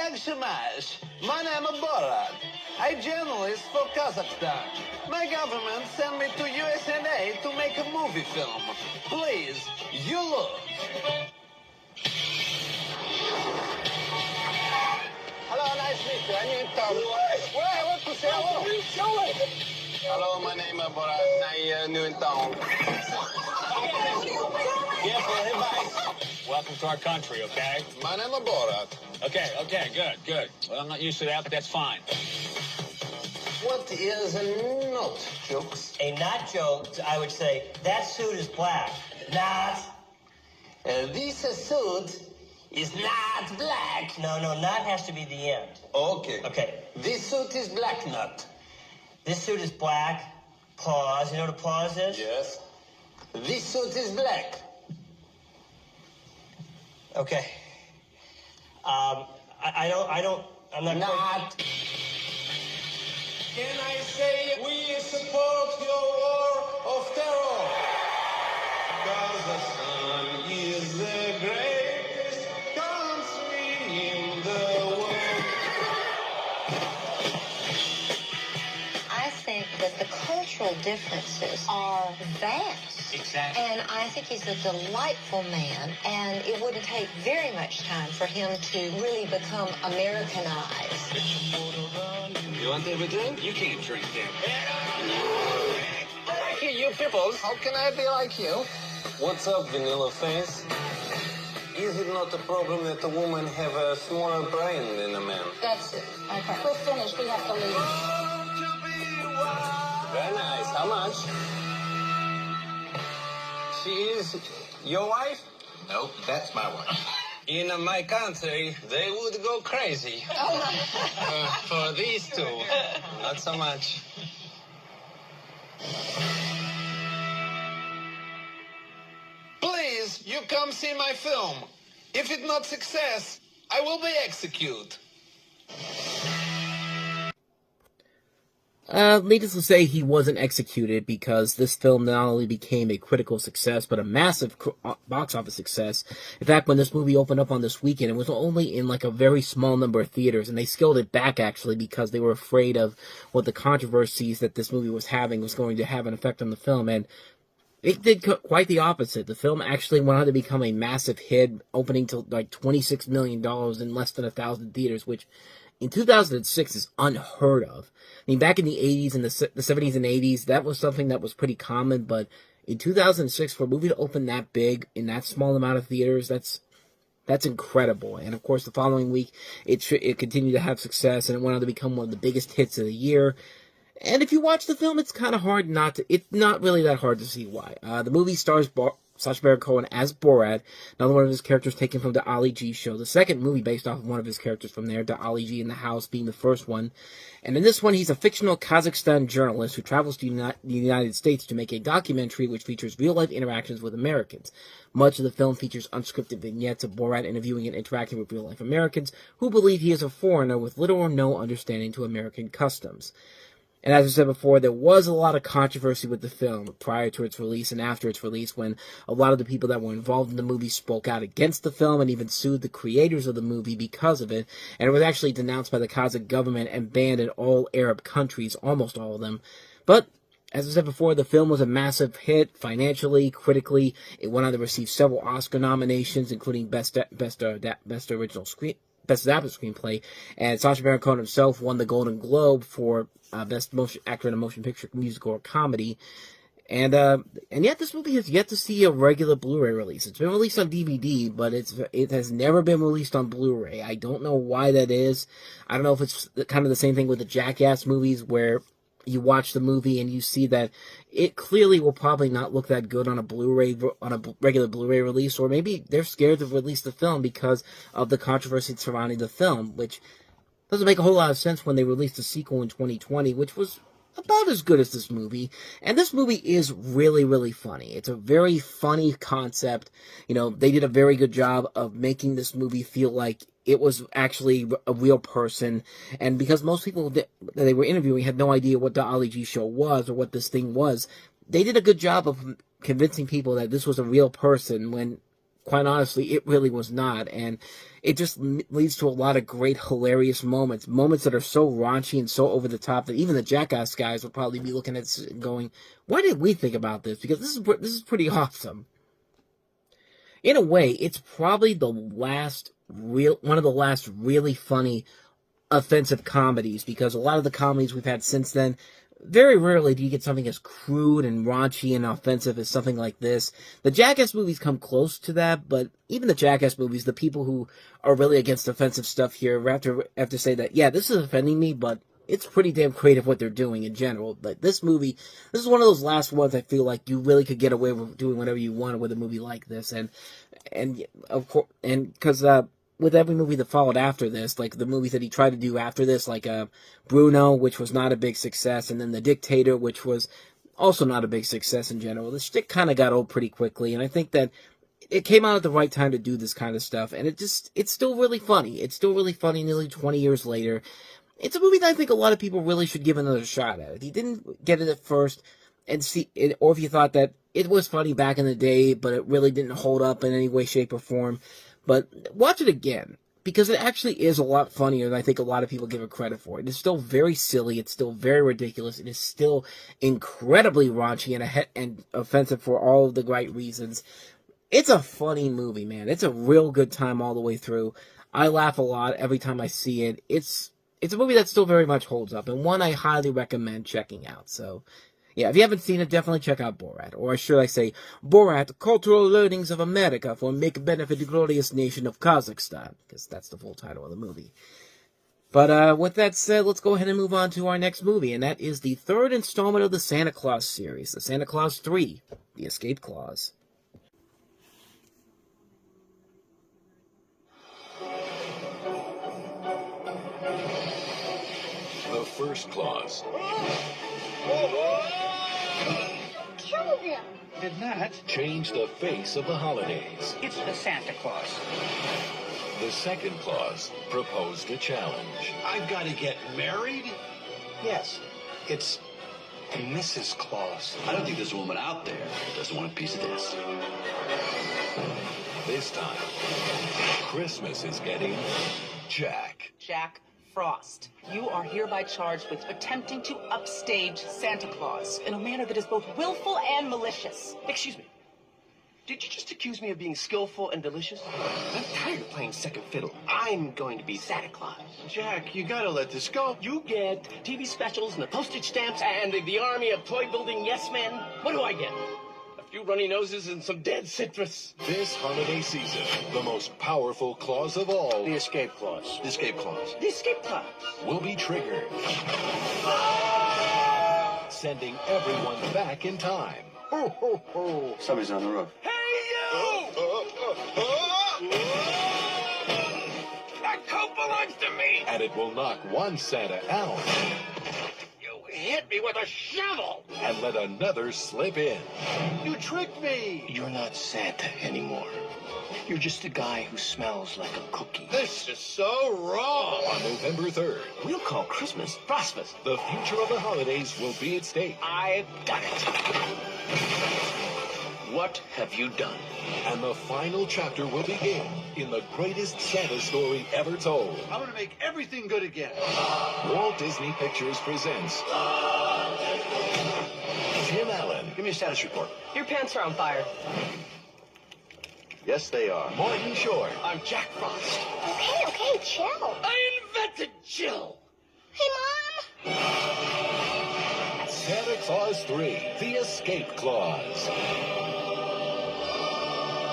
Yakshamash. My name is Borat. I'm journalist for Kazakhstan. My government sent me to USA to make a movie film. Please, you look. Hello, nice to meet you. I'm in town. What to say hello? Hello, my name is Borat. I'm new in town. Careful, bye. Welcome to our country, okay? My name is Borat. Okay, good. Well, I'm not used to that, but that's fine. What is a nut joke? A not joke, I would say, that suit is black. Not. This suit is not black. No, not has to be the end. Okay. Okay. This suit is black nut. This suit is black. Pause. You know what a pause is? Yes. This suit is black. Okay. I'm not... Not. Can I say we support your war of terror? Because the sun is the greatest country in the world. I think that the cultural differences are vast. Exactly. And I think he's a delightful man, and it wouldn't take very much time for him to really become Americanized. You want a drink? You can't drink that. Hey, you peoples. How can I be like you? What's up, vanilla face? Is it not a problem that a woman have a smaller brain than a man? That's it. Okay. We're finished. We have to leave. Very nice. How much? She is your wife? Nope, that's my wife. In my country, they would go crazy. For these two, not so much. Please, you come see my film. If it's not success, I will be executed. Needless to say, he wasn't executed because this film not only became a critical success, but a massive box office success. In fact, when this movie opened up on this weekend, it was only in like a very small number of theaters, and they scaled it back actually because they were afraid of what the controversies that this movie was having was going to have an effect on the film, and it did quite the opposite. The film actually went on to become a massive hit, opening to like $26 million in less than 1,000 theaters, which in 2006 is unheard of. I mean, back in the 80s and the 70s and 80s, that was something that was pretty common, but in 2006, for a movie to open that big in that small amount of theaters, that's incredible. And of course, the following week, it continued to have success, and it went on to become one of the biggest hits of the year. And if you watch the film, it's kind of hard it's not really that hard to see why. The movie stars Sacha Baron Cohen as Borat, another one of his characters taken from the Ali G show. The second movie based off of one of his characters from there, the Ali G in the House being the first one. And in this one, he's a fictional Kazakhstan journalist who travels to the United States to make a documentary which features real-life interactions with Americans. Much of the film features unscripted vignettes of Borat interviewing and interacting with real-life Americans who believe he is a foreigner with little or no understanding to American customs. And as I said before, there was a lot of controversy with the film prior to its release and after its release, when a lot of the people that were involved in the movie spoke out against the film and even sued the creators of the movie because of it. And it was actually denounced by the Kazakh government and banned in all Arab countries, almost all of them. But as I said before, the film was a massive hit financially, critically. It went on to receive several Oscar nominations, including Best Original Best Adapted Screenplay, and Sacha Baron Cohen himself won the Golden Globe for Best Actor in a Motion Picture, Musical, or Comedy. And yet this movie has yet to see a regular Blu-ray release. It's been released on DVD, but it has never been released on Blu-ray. I don't know why that is. I don't know if it's kind of the same thing with the Jackass movies, where you watch the movie and you see that it clearly will probably not look that good on a regular Blu-ray release, or maybe they're scared to release the film because of the controversy surrounding the film, which doesn't make a whole lot of sense when they released a sequel in 2020, which was about as good as this movie. And this movie is really, really funny. It's a very funny concept. You know, they did a very good job of making this movie feel like it was actually a real person. And because most people that they were interviewing had no idea what the Ali G show was or what this thing was, they did a good job of convincing people that this was a real person when quite honestly, it really was not. And it just leads to a lot of great, hilarious moments that are so raunchy and so over the top that even the Jackass guys will probably be looking at it and going, why did we think about this? Because this is pretty awesome. In a way, it's probably one of the last really funny offensive comedies, because a lot of the comedies we've had since then, very rarely do you get something as crude and raunchy and offensive as something like this. The Jackass movies come close to that, but even the Jackass movies, the people who are really against offensive stuff here have to say that, yeah, this is offending me, but it's pretty damn creative what they're doing in general. But this movie, this is one of those last ones I feel like you really could get away with doing whatever you wanted with a movie like this. And of course, and because, with every movie that followed after this, like the movies that he tried to do after this, like Bruno, which was not a big success, and then The Dictator, which was also not a big success in general, the shtick kind of got old pretty quickly, and I think that it came out at the right time to do this kind of stuff, and it's still really funny. It's still really funny nearly 20 years later. It's a movie that I think a lot of people really should give another shot at. If you didn't get it at first, and see it, or if you thought that it was funny back in the day, but it really didn't hold up in any way, shape, or form, but watch it again, because it actually is a lot funnier than I think a lot of people give it credit for. It is still very silly. It's still very ridiculous. It is still incredibly raunchy and offensive for all of the right reasons. It's a funny movie, man. It's a real good time all the way through. I laugh a lot every time I see it. It's a movie that still very much holds up, and one I highly recommend checking out. So, yeah, if you haven't seen it, definitely check out Borat. Or should I say, Borat, Cultural Learnings of America for Make Benefit the Glorious Nation of Kazakhstan. Because that's the full title of the movie. But with that said, let's go ahead and move on to our next movie. And that is the third installment of the Santa Claus series. The Santa Claus 3, The Escape Clause. The first clause. Killed him. Did that change the face of the holidays? It's the Santa Claus. The second clause proposed a challenge. I've got to get married? Yes, it's Mrs. Claus. I don't think there's a woman out there that doesn't want a piece of this. This time, Christmas is getting Jack. Jack Frost, you are hereby charged with attempting to upstage Santa Claus in a manner that is both willful and malicious. Excuse me. Did you just accuse me of being skillful and delicious? I'm tired of playing second fiddle. I'm going to be Santa Claus. Jack, you gotta let this go. You get TV specials and the postage stamps and the army of toy-building yes-men. What do I get? A few runny noses and some dead citrus. This holiday season, the most powerful clause of all, The escape clause. The escape clause. The escape clause. will be triggered, sending everyone back in time. Ho, ho, ho. Somebody's on the roof. Hey, you! That coat belongs to me! And it will knock one Santa out You hit me with a shovel! and let another slip in. You tricked me! You're not Santa anymore. You're just a guy who smells like a cookie. This is so wrong! On November 3rd, We'll call Christmas Frostmas. the future of the holidays will be at stake. I've done it. What have you done? And the final chapter will begin in the greatest Santa story ever told. I'm gonna make everything good again. Walt Disney Pictures presents Tim Allen, Give me a status report. Your pants are on fire. Yes, they are. Martin Short, I'm Jack Frost. Okay, chill. I invented Jill. Hey, Mom. Santa Claus 3, The Escape Clause.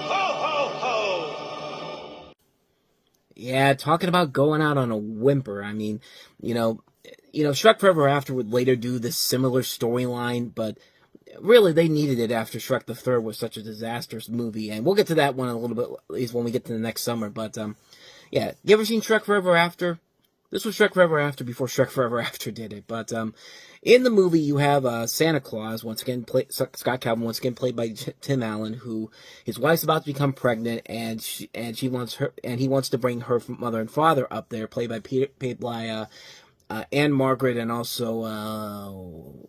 Ho, ho, ho! Yeah, talking about going out on a whimper. I mean, Shrek Forever After would later do this similar storyline, but really they needed it after Shrek the Third was such a disastrous movie, and we'll get to that one in a little bit, at least when we get to the next summer. But yeah, you ever seen Shrek Forever After? This was Shrek Forever After before Shrek Forever After did it. But in the movie, you have Santa Claus, once again, Scott Calvin, once again played by Tim Allen, who his wife's about to become pregnant, and he wants to bring her mother and father up there, played by Anne Margaret, and also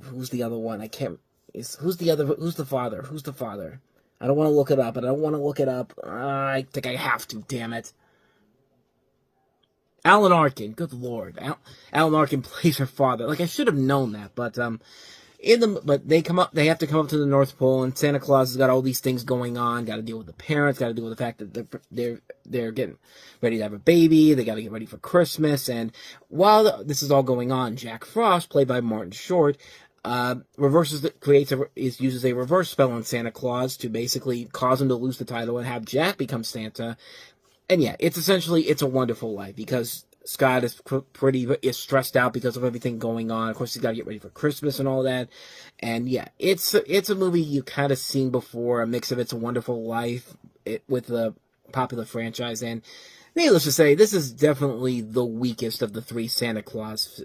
who's the other one? Who's the father? I don't want to look it up, but I don't want to look it up. I think I have to, damn it. Alan Arkin, good lord. Alan Arkin plays her father. Like, I should have known that, but, but they have to come up to the North Pole, and Santa Claus has got all these things going on, gotta deal with the parents, gotta deal with the fact that they're getting ready to have a baby, they gotta get ready for Christmas, and while this is all going on, Jack Frost, played by Martin Short, uses a reverse spell on Santa Claus to basically cause him to lose the title and have Jack become Santa. And yeah, it's a Wonderful Life, because Scott is is stressed out because of everything going on. Of course, he's got to get ready for Christmas and all that. And yeah, it's a movie you kind of seen before, a mix of It's a Wonderful Life with the popular franchise. And needless to say, this is definitely the weakest of the three Santa Claus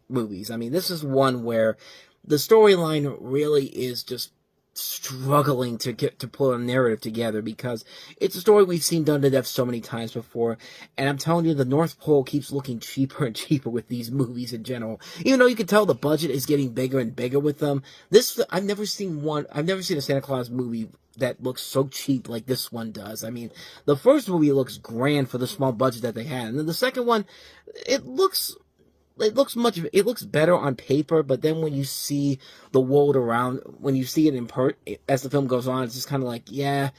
movies. I mean, this is one where the storyline really is just struggling to pull a narrative together, because it's a story we've seen done to death so many times before, and I'm telling you, the North Pole keeps looking cheaper and cheaper with these movies in general. Even though you can tell the budget is getting bigger and bigger with them, I've never seen a Santa Claus movie that looks so cheap like this one does. I mean, the first movie looks grand for the small budget that they had, and then the second one, it looks better on paper, but then when you see the world around, when you see it as the film goes on, it's just kind of like, yeah,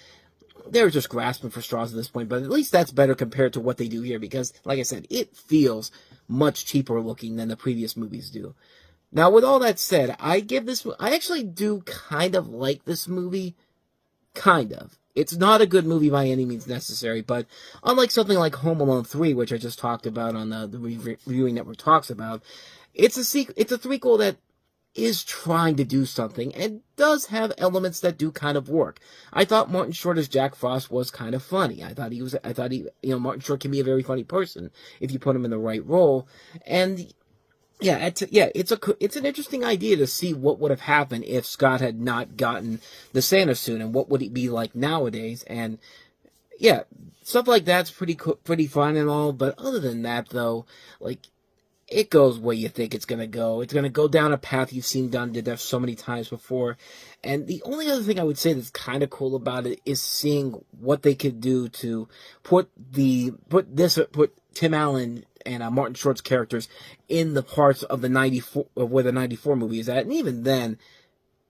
they're just grasping for straws at this point, but at least that's better compared to what they do here, because, like I said, it feels much cheaper looking than the previous movies do. Now, with all that said, I actually do kind of like this movie. Kind of. It's not a good movie by any means necessary, but unlike something like Home Alone 3, which I just talked about on the Reviewing Network Talks About, it's a threequel that is trying to do something, and does have elements that do kind of work. I thought Martin Short as Jack Frost was kind of funny. I thought Martin Short can be a very funny person if you put him in the right role, and yeah, it's an interesting idea to see what would have happened if Scott had not gotten the Santa suit, and what would it be like nowadays. And yeah, stuff like that's pretty fun and all. But other than that, though, like, it goes where you think it's gonna go. It's gonna go down a path you've seen done to death so many times before. And the only other thing I would say that's kind of cool about it is seeing what they could do to put Tim Allen and Martin Short's characters in the parts of the 94, where the 94 movie is at, and even then,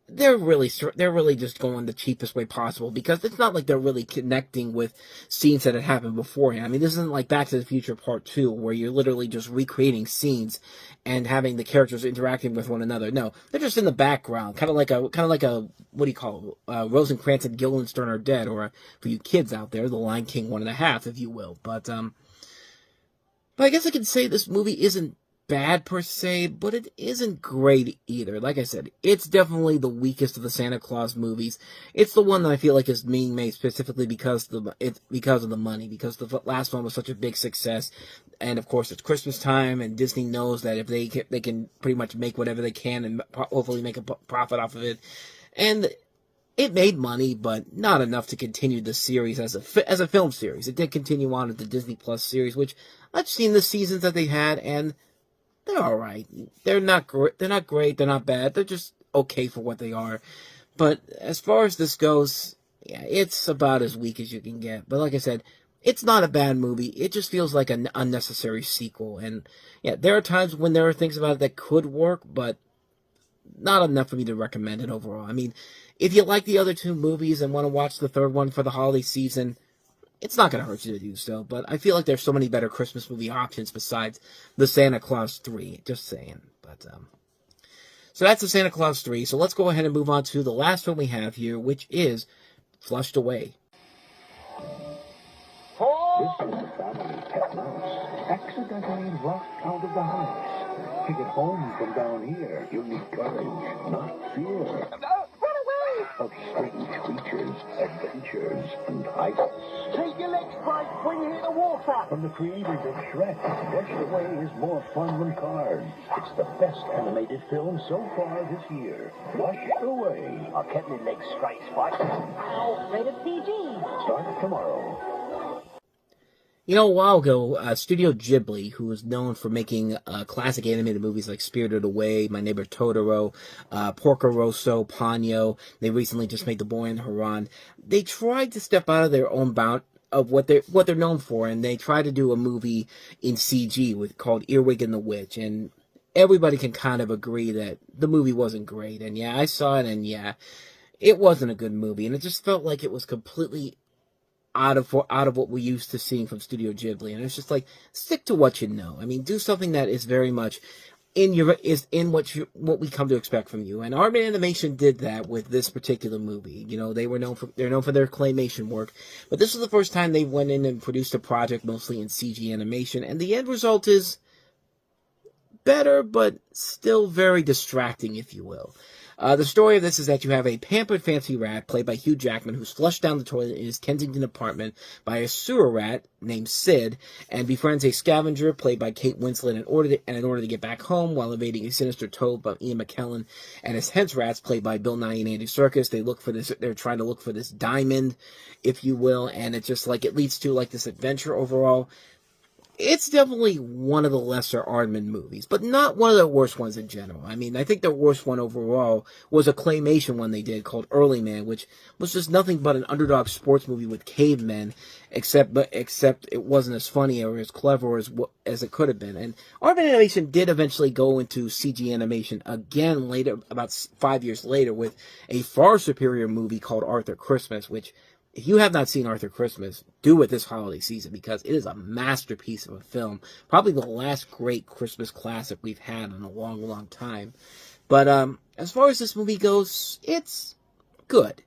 they're really just going the cheapest way possible, because it's not like they're really connecting with scenes that had happened beforehand. I mean, this isn't like Back to the Future Part 2, where you're literally just recreating scenes and having the characters interacting with one another. No, they're just in the background, kind of like a what do you call it? Rosencrantz and Guildenstern Are Dead, or for you kids out there, The Lion King 1.5, if you will. But I guess I could say this movie isn't bad per se, but it isn't great either. Like I said, it's definitely the weakest of the Santa Claus movies. It's the one that I feel like is being made specifically because of the money, because the last one was such a big success, and of course it's Christmas time, and Disney knows that if they can pretty much make whatever they can and hopefully make a profit off of it, and it made money, but not enough to continue the series as a film series. It did continue on with the Disney Plus series, which I've seen the seasons that they had, and they're alright. They're not great, they're not bad, they're just okay for what they are. But as far as this goes, yeah, it's about as weak as you can get. But like I said, it's not a bad movie, it just feels like an unnecessary sequel. And yeah, there are times when there are things about it that could work, but not enough for me to recommend it overall. I mean, if you like the other two movies and want to watch the third one for the holiday season, it's not going to hurt you to do so, but I feel like there's so many better Christmas movie options besides the Santa Claus 3, just saying. But so that's the Santa Claus 3, so let's go ahead and move on to the last film we have here, which is Flushed Away. This is the family pet mouse, accidentally locked out of the house. To get home from down here, you'll need courage, not fear. Run away! Of strange creatures, adventures, and heists. Take your legs, Sprite, when you hit the water. From the creators of Shrek, Flushed Away is more fun than Cars. It's the best animated film so far this year. Flushed Away. I'll keep my legs straight, Sprite. Ow, rated PG. Starts tomorrow. You know, a while ago, Studio Ghibli, who is known for making classic animated movies like Spirited Away, My Neighbor Totoro, Porco Rosso, Ponyo, they recently just made The Boy in Haran. They tried to step out of their own bound of what they're known for, and they tried to do a movie in CG called Earwig and the Witch, and everybody can kind of agree that the movie wasn't great. And yeah, I saw it, and yeah, it wasn't a good movie, and it just felt like it was completely out of what we're used to seeing from Studio Ghibli, and it's just like, stick to what you know. I mean, do something that is very much in what we come to expect from you. And Art Animation did that with this particular movie. You know, they're known for their claymation work, but this was the first time they went in and produced a project mostly in CG animation, and the end result is better, but still very distracting, if you will. The story of this is that you have a pampered fancy rat, played by Hugh Jackman, who's flushed down the toilet in his Kensington apartment by a sewer rat named Sid, and befriends a scavenger, played by Kate Winslet, in order to get back home while evading a sinister toad by Ian McKellen, and his hench rats, played by Bill Nye and Andy Serkis. They're trying to look for this diamond, if you will, and it's just like, it leads to like this adventure overall. It's definitely one of the lesser Aardman movies, but not one of the worst ones in general. I mean, I think the worst one overall was a claymation one they did called Early Man, which was just nothing but an underdog sports movie with cavemen, except it wasn't as funny or as clever as it could have been. And Aardman Animation did eventually go into CG animation again later, about 5 years later, with a far superior movie called Arthur Christmas, which, if you have not seen Arthur Christmas, do it this holiday season, because it is a masterpiece of a film. Probably the last great Christmas classic we've had in a long, long time. But as far as this movie goes, it's good.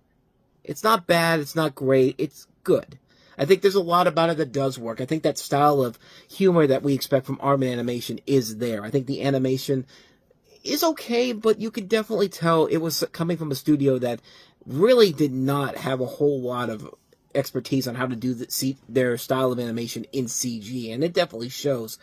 It's not bad, it's not great, it's good. I think there's a lot about it that does work. I think that style of humor that we expect from Aardman Animation is there. I think the animation is okay, but you could definitely tell it was coming from a studio that really did not have a whole lot of expertise on how to do their style of animation in CG, and it definitely shows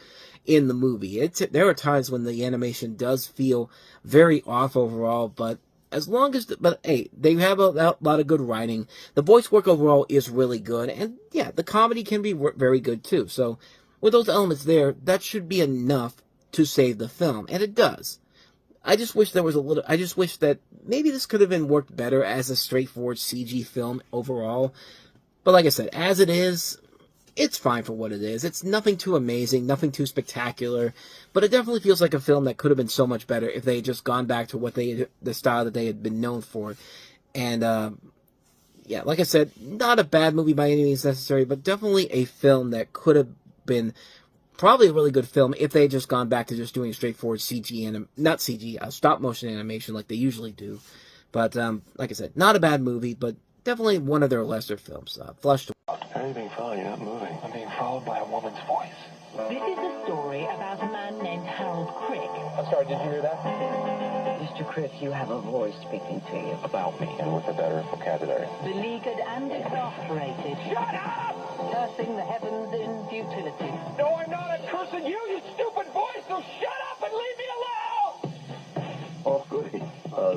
in the movie. There are times when the animation does feel very off overall, but hey, they have a lot of good writing. The voice work overall is really good, and yeah, the comedy can be very good too. So with those elements there, that should be enough to save the film, and it does. I just wish that maybe this could have been worked better as a straightforward CG film overall. But like I said, as it is, it's fine for what it is. It's nothing too amazing, nothing too spectacular, but it definitely feels like a film that could have been so much better if they had just gone back to the style that they had been known for. And yeah, like I said, not a bad movie by any means necessary, but definitely a film that could have been probably a really good film if they had just gone back to just doing straightforward stop motion animation like they usually do. But like I said, not a bad movie, but definitely one of their lesser films. Flushed. How are you being followed? You're not moving. I'm being followed by a woman's voice. This is a story about a man named Harold Crick. I'm sorry, did you hear that? Mr. Crick, you have a voice speaking to you. About me, and with a better vocabulary. Beleaguered and exasperated. Shut up! Cursing the heavens in futility. No, I'm not. I'm cursing you, you stupid boy, so shut up and leave me alone! Oh, goody.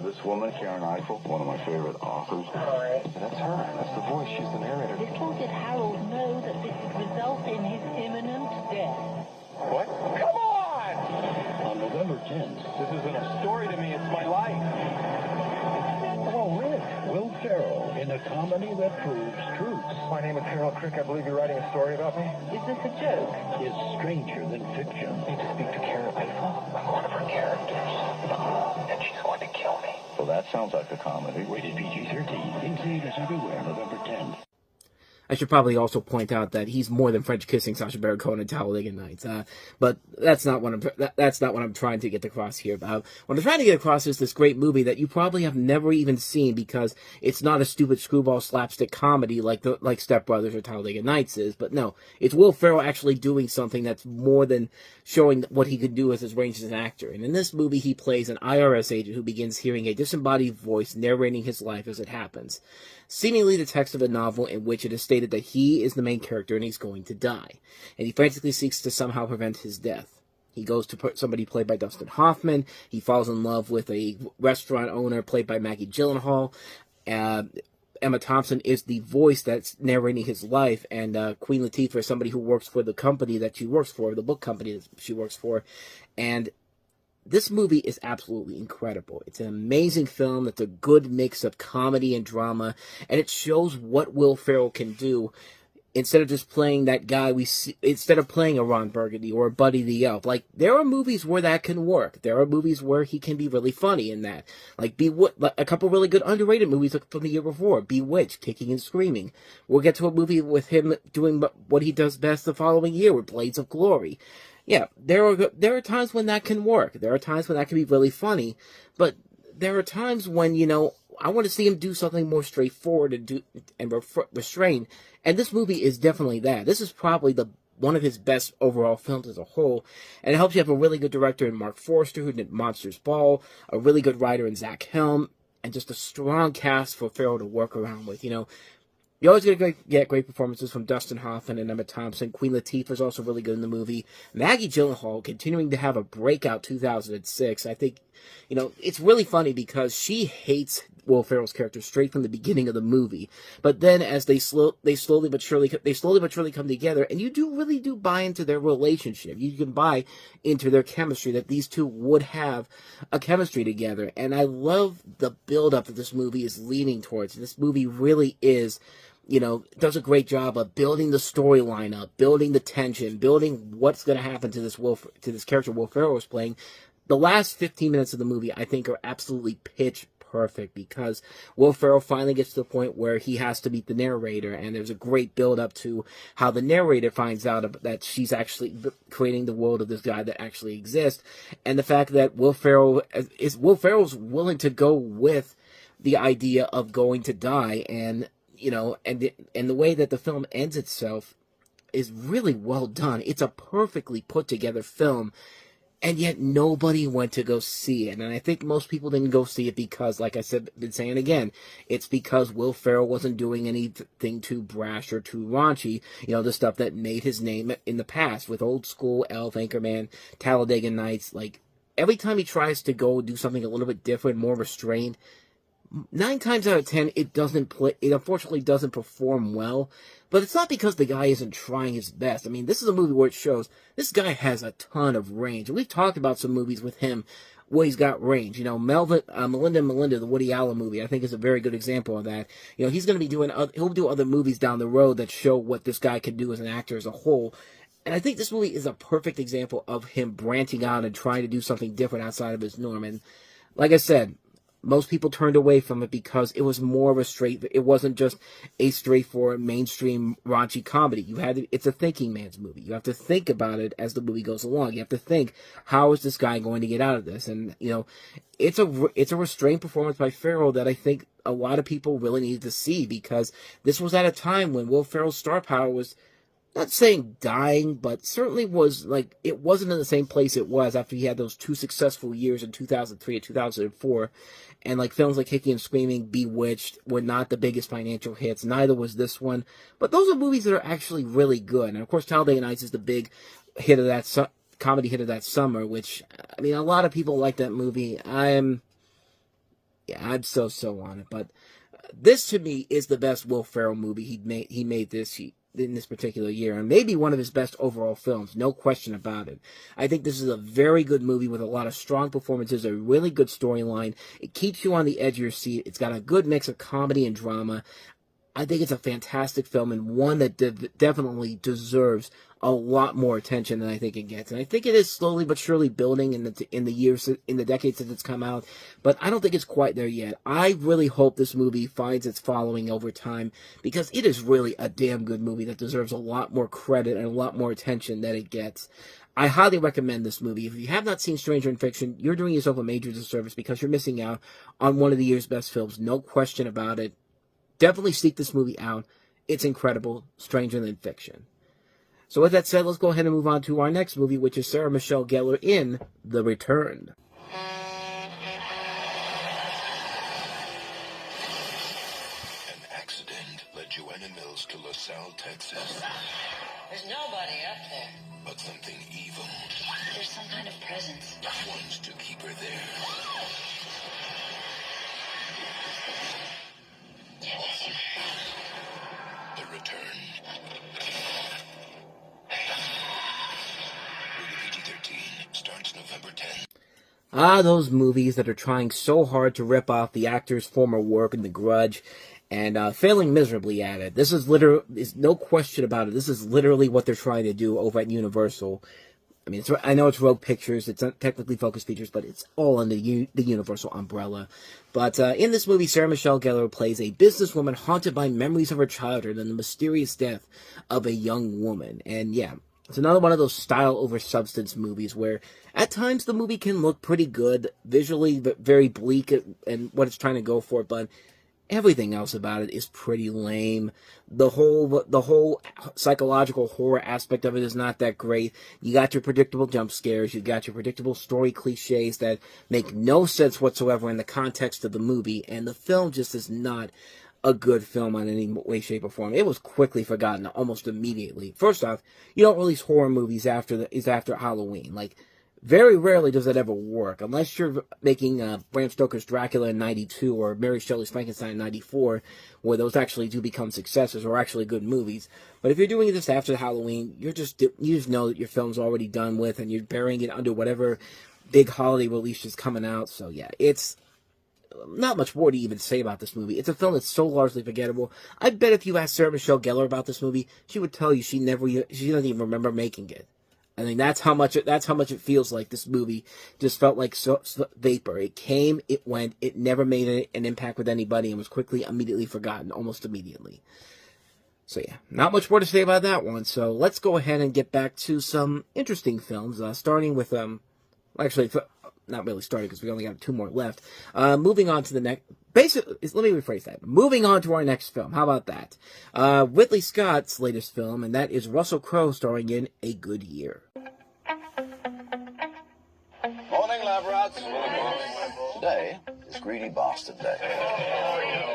This woman, Karen Eichel, one of my favorite authors. Hi. That's her. That's the voice. She's the narrator. Little did Harold know that this would result in his imminent death. What? Come on! On November 10th. This isn't a story to me, it's my life. Oh, Rick. Will Ferrell in a comedy that proves truth. My name is Harold Crick. I believe you're writing a story about me. Is this a joke? Is stranger than fiction. I need to speak to Karen Eichel. I'm one of her characters. And she's going to kill me. Well, that sounds like a comedy. Rated PG-13. In theaters everywhere, November 10th. I should probably also point out that he's more than French kissing Sacha Baron Cohen in Talladega Nights. But that's not what I'm trying to get across here. What I'm trying to get across is this great movie that you probably have never even seen because it's not a stupid screwball slapstick comedy like Step Brothers or Talladega Nights is. But no, it's Will Ferrell actually doing something that's more than showing what he could do as his range as an actor. And in this movie, he plays an IRS agent who begins hearing a disembodied voice narrating his life as it happens. Seemingly the text of a novel in which it is stated that he is the main character and he's going to die. And he frantically seeks to somehow prevent his death. He goes to somebody played by Dustin Hoffman. He falls in love with a restaurant owner played by Maggie Gyllenhaal. Emma Thompson is the voice that's narrating his life, and Queen Latifah is somebody who works for the company that she works for, the book company that she works for, and this movie is absolutely incredible. It's an amazing film that's a good mix of comedy and drama, and it shows what Will Ferrell can do instead of just playing that guy we see, instead of playing a Ron Burgundy or a Buddy the Elf. Like, there are movies where that can work. There are movies where he can be really funny in that. Like, a couple really good underrated movies from the year before. Bewitched, Kicking and Screaming. We'll get to a movie with him doing what he does best the following year with Blades of Glory. Yeah, there are times when that can work. There are times when that can be really funny. But there are times when, you know, I want to see him do something more straightforward and restrained. And this movie is definitely that. This is probably one of his best overall films as a whole. And it helps you have a really good director in Mark Forster, who did Monsters Ball, a really good writer in Zach Helm, and just a strong cast for Ferrell to work around with. You know, you're always going to get great performances from Dustin Hoffman and Emma Thompson. Queen Latifah is also really good in the movie. Maggie Gyllenhaal continuing to have a breakout 2006. I think, you know, it's really funny because she hates Will Ferrell's character straight from the beginning of the movie. But then as they slowly but surely come together, and you really do buy into their relationship. You can buy into their chemistry, that these two would have a chemistry together. And I love the build-up that this movie is leaning towards. This movie really is, you know, does a great job of building the storyline up, building the tension, building what's going to happen to this character Will Ferrell is playing. The last 15 minutes of the movie, I think, are absolutely pitch perfect, because Will Ferrell finally gets to the point where he has to meet the narrator, and there's a great build up to how the narrator finds out that she's actually creating the world of this guy that actually exists, and the fact that Will Ferrell's willing to go with the idea of going to die, and you know, and the way that the film ends itself is really well done. It's a perfectly put together film. And yet nobody went to go see it. And I think most people didn't go see it because, like I said, been saying again, it's because Will Ferrell wasn't doing anything too brash or too raunchy. You know, the stuff that made his name in the past with Old School, Elf, Anchorman, Talladega Nights. Like, every time he tries to go do something a little bit different, more restrained, 9 times out of 10, it unfortunately doesn't perform well. But it's not because the guy isn't trying his best. I mean, this is a movie where it shows this guy has a ton of range. And we've talked about some movies with him where he's got range. You know, Melinda and Melinda, the Woody Allen movie, I think is a very good example of that. You know, he's going to be he'll do other movies down the road that show what this guy can do as an actor as a whole. And I think this movie is a perfect example of him branching out and trying to do something different outside of his norm. And like I said, most people turned away from it because it was more of it wasn't just a straightforward mainstream raunchy comedy. It's a thinking man's movie. You have to think about it as the movie goes along. You have to think, how is this guy going to get out of this? And, you know, it's a restrained performance by Ferrell that I think a lot of people really needed to see, because this was at a time when Will Ferrell's star power was, not saying dying, but certainly was, like, it wasn't in the same place it was after he had those 2 successful years in 2003 and 2004. And, like, films like Kicking and Screaming, Bewitched were not the biggest financial hits. Neither was this one. But those are movies that are actually really good. And, of course, Talladega Nights is the big hit of that comedy hit of that summer, which, I mean, a lot of people like that movie. I'm so on it. But this, to me, is the best Will Ferrell movie he made in this particular year, and maybe one of his best overall films, no question about it. I think this is a very good movie with a lot of strong performances, a really good storyline. It keeps you on the edge of your seat. It's got a good mix of comedy and drama. I think it's a fantastic film, and one that definitely deserves a lot more attention than I think it gets. And I think it is slowly but surely building in the decades since it's come out, but I don't think it's quite there yet. I really hope this movie finds its following over time, because it is really a damn good movie that deserves a lot more credit and a lot more attention than it gets. I highly recommend this movie. If you have not seen Stranger in Fiction, you're doing yourself a major disservice, because you're missing out on one of the year's best films, no question about it. Definitely seek this movie out. It's incredible. Stranger Than Fiction. So with that said, let's go ahead and move on to our next movie, which is Sarah Michelle Gellar in The Return. An accident led Joanna Mills to LaSalle, Texas. There's nobody up there. But something evil. There's some kind of presence. Wants to keep her there. Yeah, that's you. return. Rated PG-13 starts November 10th. Ah, those movies that are trying so hard to rip off the actor's former work in The Grudge and failing miserably at it. This is there's no question about it. This is literally what they're trying to do over at Universal. I mean, I know it's Rogue Pictures, it's not technically Focus Features, but it's all under the Universal umbrella. But in this movie, Sarah Michelle Gellar plays a businesswoman haunted by memories of her childhood and the mysterious death of a young woman. And yeah, it's another one of those style over substance movies where at times the movie can look pretty good, visually very bleak and what it's trying to go for, but everything else about it is pretty lame. The whole psychological horror aspect of it is not that great. You got your predictable jump scares, you got your predictable story cliches that make no sense whatsoever in the context of the movie, and the film just is not a good film on any way, shape, or form. It was quickly forgotten almost immediately. First off, you don't release horror movies after Halloween. Like, very rarely does that ever work, unless you're making Bram Stoker's Dracula in 92 or Mary Shelley's Frankenstein in 94, where those actually do become successes or actually good movies. But if you're doing this after Halloween, you just know that your film's already done with, and you're burying it under whatever big holiday release is coming out. So yeah, it's not much more to even say about this movie. It's a film that's so largely forgettable. I bet if you asked Sarah Michelle Gellar about this movie, she would tell you she doesn't even remember making it. I mean, that's how much it feels like this movie just felt like so vapor. It came, it went, it never made an impact with anybody and was immediately forgotten, almost immediately. So yeah, not much more to say about that one. So let's go ahead and get back to some interesting films, starting with, actually, not really starting because we only got 2 more left. Moving on to the next, let me rephrase that. Moving on to our next film. How about that? Ridley Scott's latest film, and that is Russell Crowe starring in A Good Year. Morning, lab rats. Today is Greedy Bastard Day.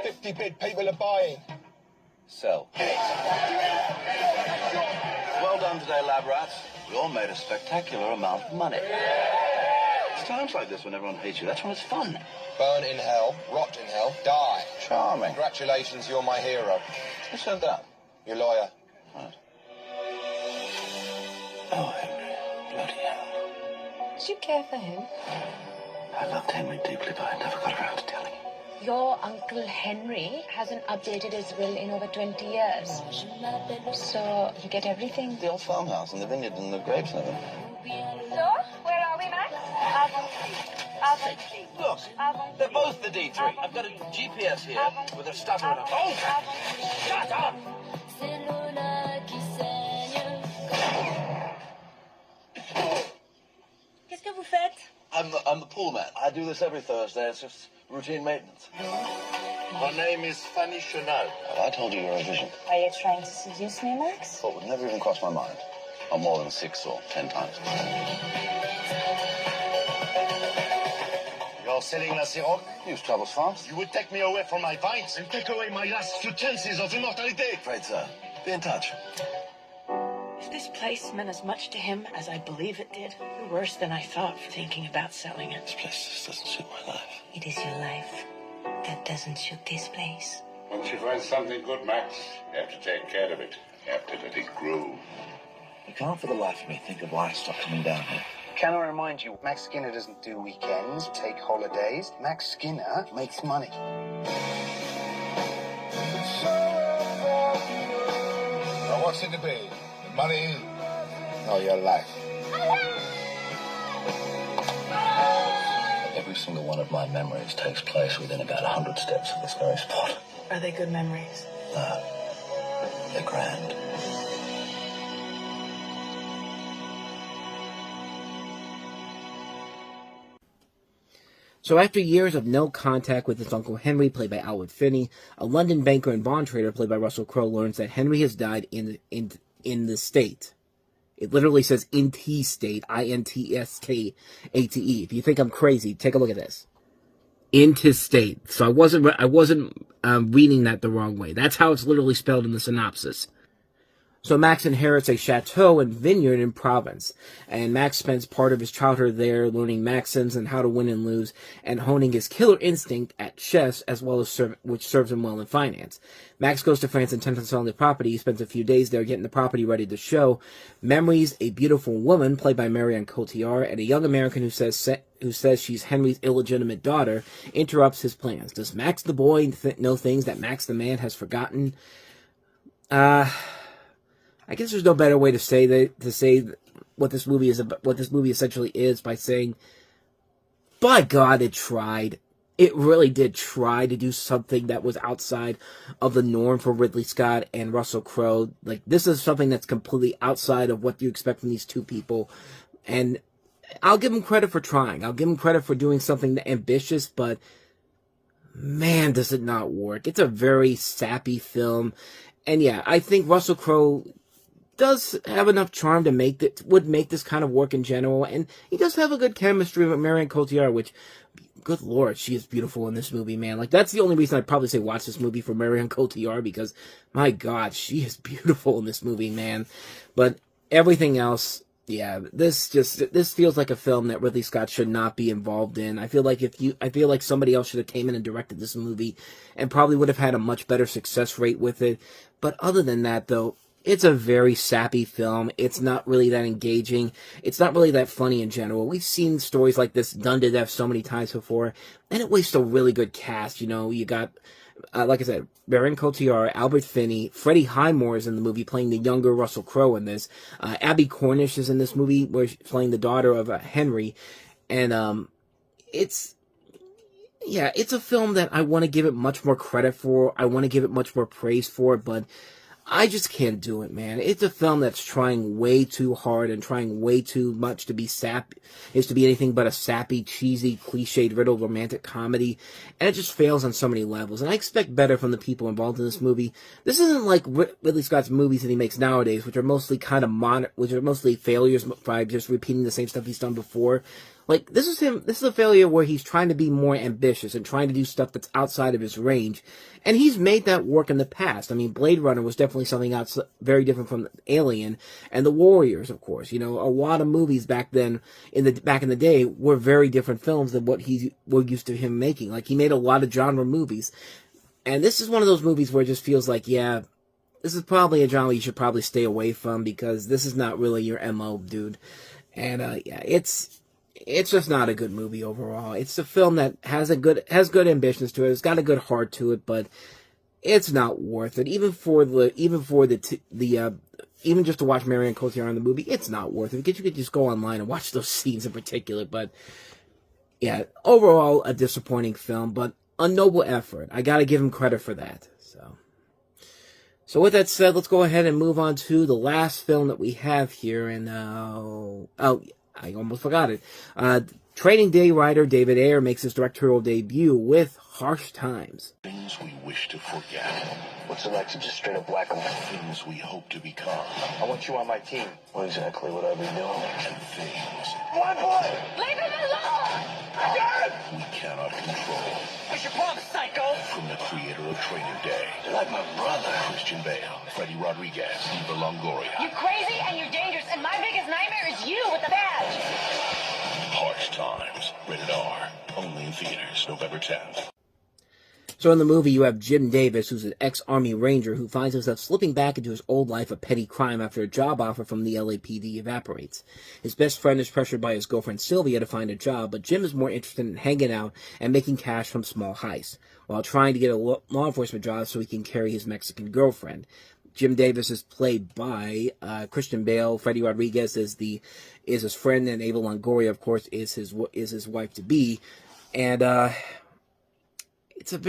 50-bid people are buying. Sell. Well done today, lab rats. We all made a spectacular amount of money. It's times like this when everyone hates you. That's when it's fun. Burn in hell, rot in hell, die. Charming. Congratulations, you're my hero. Who said that? Your lawyer. Right. Oh, Henry. Bloody hell. Did you care for him? I loved Henry deeply, but I never got around to telling him. Your Uncle Henry hasn't updated his will in over 20 years. So you get everything? The old farmhouse and the vineyard and the grapes and everything. So, where are we, Max? Look, they're both the D3. I've got a GPS here with a stutter and a... Oh! Shut up! Qu'est-ce que vous faites? I'm the pool man. I do this every Thursday. It's just routine maintenance. My name is Fanny Chenal. Have I told you you're a vision? Are you trying to seduce me, Max? Thought would never even cross my mind. Or more than 6 or 10 times. You're selling La Siroc? News travels fast. You would take me away from my vines and take away my last few chances of immortality. Afraid so. Be in touch. If this place meant as much to him as I believe it did, worse than I thought for thinking about selling it. This place just doesn't suit my life. It is your life that doesn't suit this place. Once you find something good, Max, you have to take care of it. You have to let it grow. I can't for the life of me think of why I stopped coming down here. Can I remind you, Max Skinner doesn't do weekends, take holidays. Max Skinner makes money. Now, what's it to be? The money or your life? Every single one of my memories takes place within about 100 steps of this very spot. Are they good memories? No. They're grand. So after years of no contact with his Uncle Henry, played by Alfred Finney, a London banker and bond trader, played by Russell Crowe, learns that Henry has died in the state. It literally says INT state, INTSKATE. If you think I'm crazy, take a look at this. Into state. So I wasn't reading that the wrong way. That's how it's literally spelled in the synopsis. So Max inherits a chateau and vineyard in Provence, and Max spends part of his childhood there learning maxims and how to win and lose, and honing his killer instinct at chess, as well as which serves him well in finance. Max goes to France intent on selling the property. He spends a few days there getting the property ready to show. Memories, a beautiful woman, played by Marion Cotillard, and a young American who says she's Henry's illegitimate daughter, interrupts his plans. Does Max the boy know things that Max the man has forgotten? I guess there's no better way to say what this movie is about, what this movie essentially is, by saying, by God, it tried. It really did try to do something that was outside of the norm for Ridley Scott and Russell Crowe. Like, this is something that's completely outside of what you expect from these two people. And I'll give them credit for trying. I'll give them credit for doing something ambitious, but man, does it not work. It's a very sappy film. And yeah, I think Russell Crowe does have enough charm to would make this kind of work in general, and he does have a good chemistry with Marion Cotillard, which, good lord, she is beautiful in this movie, man. Like, that's the only reason I'd probably say watch this movie for Marion Cotillard, because, my god, she is beautiful in this movie, man. But everything else, yeah, this feels like a film that Ridley Scott should not be involved in. I feel like somebody else should have came in and directed this movie, and probably would have had a much better success rate with it. But other than that, though, it's a very sappy film. It's not really that engaging. It's not really that funny in general. We've seen stories like this done to death so many times before, and it wastes a really good cast. You know, you got, like I said, Marion Cotillard, Albert Finney, Freddie Highmore is in the movie playing the younger Russell Crowe in this. Abby Cornish is in this movie, where she's playing the daughter of Henry, and it's a film that I want to give it much more credit for. I want to give it much more praise for, but I just can't do it, man. It's a film that's trying way too hard and trying way too much to be anything but a sappy, cheesy, cliched, riddled romantic comedy, and it just fails on so many levels. And I expect better from the people involved in this movie. This isn't like Ridley Scott's movies that he makes nowadays, which are mostly which are mostly failures by just repeating the same stuff he's done before. Like, this is a failure where he's trying to be more ambitious and trying to do stuff that's outside of his range. And he's made that work in the past. I mean, Blade Runner was definitely something very different from Alien, and The Warriors, of course. You know, a lot of movies back in the day were very different films than what we're used to him making. Like, he made a lot of genre movies. And this is one of those movies where it just feels like, yeah, this is probably a genre you should probably stay away from, because this is not really your MO, dude. And, yeah, it's just not a good movie overall. It's a film that has good ambitions to it. It's got a good heart to it, but it's not worth it. Even just to watch Marion Cotillard in the movie, it's not worth it. Because you could just go online and watch those scenes in particular. But yeah, overall a disappointing film, but a noble effort. I gotta give him credit for that. So with that said, let's go ahead and move on to the last film that we have here, and I almost forgot it. Training Day writer David Ayer makes his directorial debut with Harsh Times. Things we wish to forget. What's it like to just straight up whack them? Things we hope to become. I want you on my team. What exactly would I be doing? And things One boy! Leave him alone! we cannot control. What's your problem, psycho? From the creator of Training Day. You're like my brother. Christian Bale, Freddie Rodriguez, Eva Longoria. You're crazy and you're dangerous, and my biggest nightmare is you with the badge. Harsh Times. Rated R. Only in theaters. November 10th. So in the movie, you have Jim Davis, who's an ex-Army Ranger who finds himself slipping back into his old life of petty crime after a job offer from the LAPD evaporates. His best friend is pressured by his girlfriend Sylvia to find a job, but Jim is more interested in hanging out and making cash from small heists, while trying to get a law enforcement job so he can carry his Mexican girlfriend. Jim Davis is played by Christian Bale. Freddie Rodriguez is his friend, and Eva Longoria, of course, is his wife to be. And this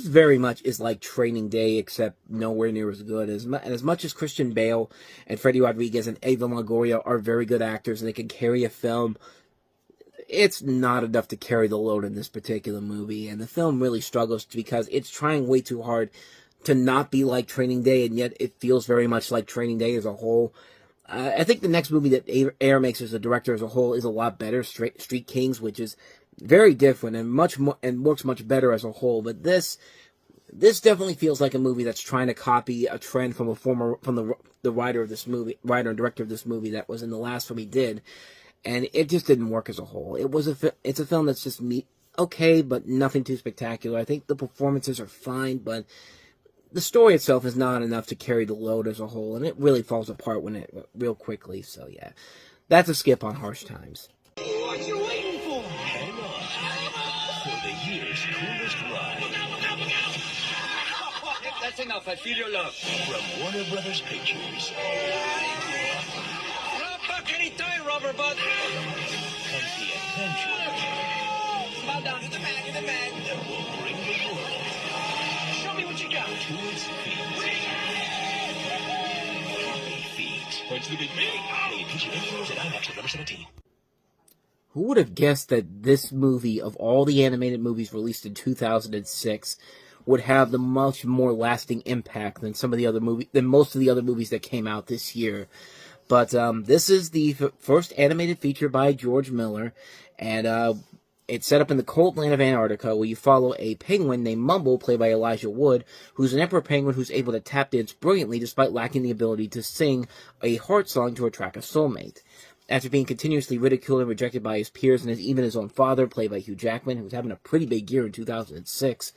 very much is like Training Day, except nowhere near as good. As much as Christian Bale and Freddie Rodriguez and Eva Longoria are very good actors and they can carry a film, it's not enough to carry the load in this particular movie. And the film really struggles because it's trying way too hard to not be like Training Day, and yet it feels very much like Training Day as a whole. I think the next movie that Ayer makes as a director as a whole is a lot better, Street Kings, which is very different and much more and works much better as a whole. But this this definitely feels like a movie that's trying to copy a trend from the writer of this movie, writer and director of this movie that was in the last film he did, and it just didn't work as a whole. It's a film that's just okay, but nothing too spectacular. I think the performances are fine, but the story itself is not enough to carry the load as a whole, and it really falls apart real quickly. So yeah, that's a skip on Harsh Times. What you waiting for? Hang on for the year's coolest ride. That's enough. I feel your love. From Warner Brothers Pictures. Drop back anytime, rubber butt. Comes the adventure. Bow down to the man, That will bring the world. Show me what you got. To its feet. What's the big meat? Rated PG-13 at IMAX November 17. Who would have guessed that this movie, of all the animated movies released in 2006, would have the much more lasting impact than most of the other movies that came out this year? But this is the first animated feature by George Miller, and it's set up in the cold land of Antarctica, where you follow a penguin named Mumble, played by Elijah Wood, who's an emperor penguin who's able to tap dance brilliantly despite lacking the ability to sing a heart song to attract a soulmate. After being continuously ridiculed and rejected by his peers and even his own father, played by Hugh Jackman, who was having a pretty big year in 2006,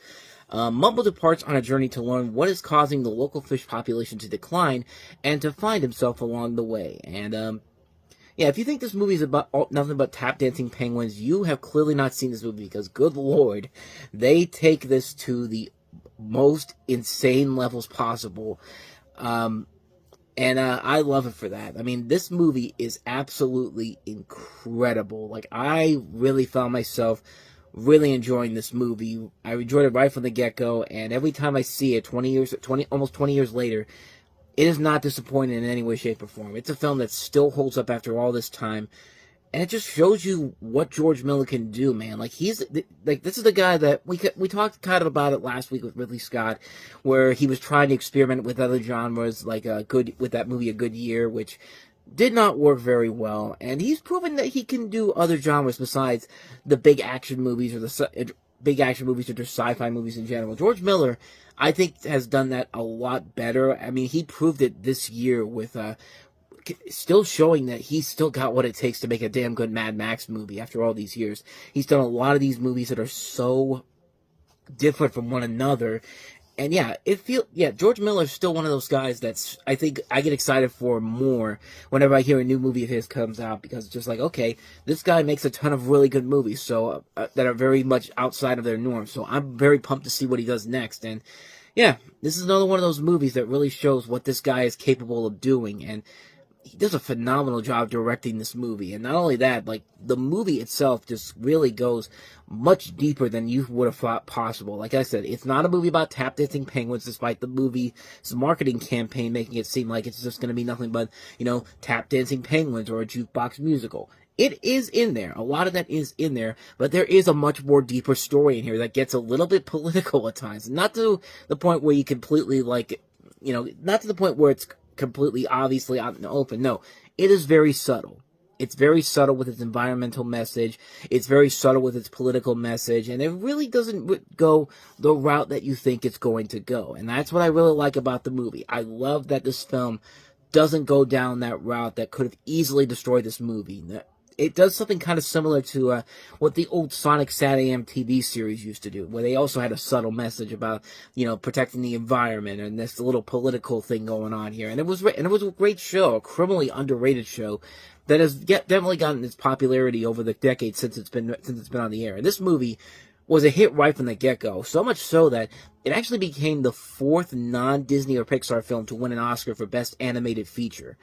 Mumble departs on a journey to learn what is causing the local fish population to decline and to find himself along the way. And yeah, if you think this movie is about nothing but tap dancing penguins, you have clearly not seen this movie, because good lord, they take this to the most insane levels possible. And I love it for that. I mean, this movie is absolutely incredible. Like, I really found myself really enjoying this movie. I enjoyed it right from the get-go, and every time I see it, almost 20 years later, it is not disappointing in any way, shape, or form. It's a film that still holds up after all this time, and it just shows you what George Miller can do, man. Like, this is the guy that we talked kind of about it last week with Ridley Scott, where he was trying to experiment with other genres, like with that movie A Good Year, which did not work very well. And he's proven that he can do other genres besides the big action movies or just sci-fi movies in general. George Miller, I think, has done that a lot better. I mean, he proved it this year with still showing that he's still got what it takes to make a damn good Mad Max movie after all these years. He's done a lot of these movies that are so different from one another. And George Miller is still one of those guys that's, I think, I get excited for more whenever I hear a new movie of his comes out, because it's just like, okay, this guy makes a ton of really good movies, so that are very much outside of their norm. So I'm very pumped to see what he does next. And yeah, this is another one of those movies that really shows what this guy is capable of doing. And he does a phenomenal job directing this movie. And not only that, like, the movie itself just really goes much deeper than you would have thought possible. Like I said, it's not a movie about tap dancing penguins, despite the movie's marketing campaign making it seem like it's just going to be nothing but, tap dancing penguins or a jukebox musical. It is in there. A lot of that is in there, but there is a much more deeper story in here that gets a little bit political at times. Not to the point where you completely, not to the point where it's completely obviously out in the open. No, it is very subtle. It's very subtle with its environmental message. It's very subtle with its political message, and it really doesn't go the route that you think it's going to go. And that's what I really like about the movie. I love that this film doesn't go down that route that could have easily destroyed this movie. It does something kind of similar to what the old Sonic Sat AM TV series used to do, where they also had a subtle message about, protecting the environment and this little political thing going on here. And it was a great show, a criminally underrated show that has definitely gotten its popularity over the decades since it's been on the air. And this movie was a hit right from the get-go, so much so that it actually became the fourth non-Disney or Pixar film to win an Oscar for Best Animated Feature.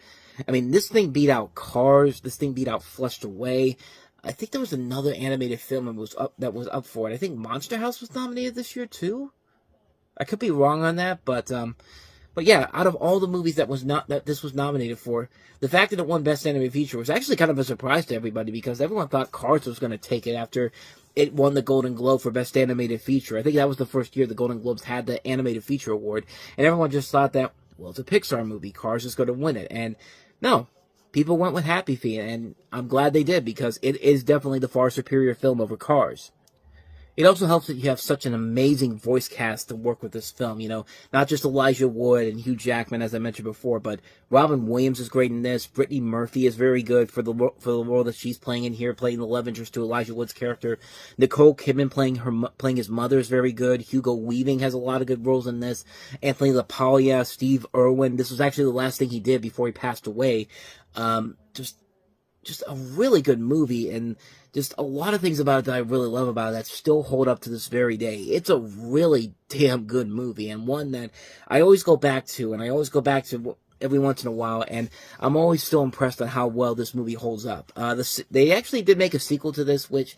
I mean, this thing beat out Cars. This thing beat out Flushed Away. I think there was another animated film that was up for it. I think Monster House was nominated this year too. I could be wrong on that, but yeah, out of all the movies that this was nominated for, the fact that it won Best Animated Feature was actually kind of a surprise to everybody, because everyone thought Cars was going to take it after it won the Golden Globe for Best Animated Feature. I think that was the first year the Golden Globes had the Animated Feature Award, and everyone just thought that, well, it's a Pixar movie, Cars is going to win it. And no, people went with Happy Feet, and I'm glad they did, because it is definitely the far superior film over Cars. It also helps that you have such an amazing voice cast to work with this film, you know, not just Elijah Wood and Hugh Jackman, as I mentioned before, but Robin Williams is great in this. Brittany Murphy is very good for the role that she's playing in here, playing the love interest to Elijah Wood's character. Nicole Kidman playing his mother is very good. Hugo Weaving has a lot of good roles in this. Anthony LaPaglia, Steve Irwin. This was actually the last thing he did before he passed away. Just a really good movie, and just a lot of things about it that I really love about it that still hold up to this very day. It's a really damn good movie, and one that I always go back to, every once in a while, and I'm always still impressed on how well this movie holds up. They actually did make a sequel to this, which,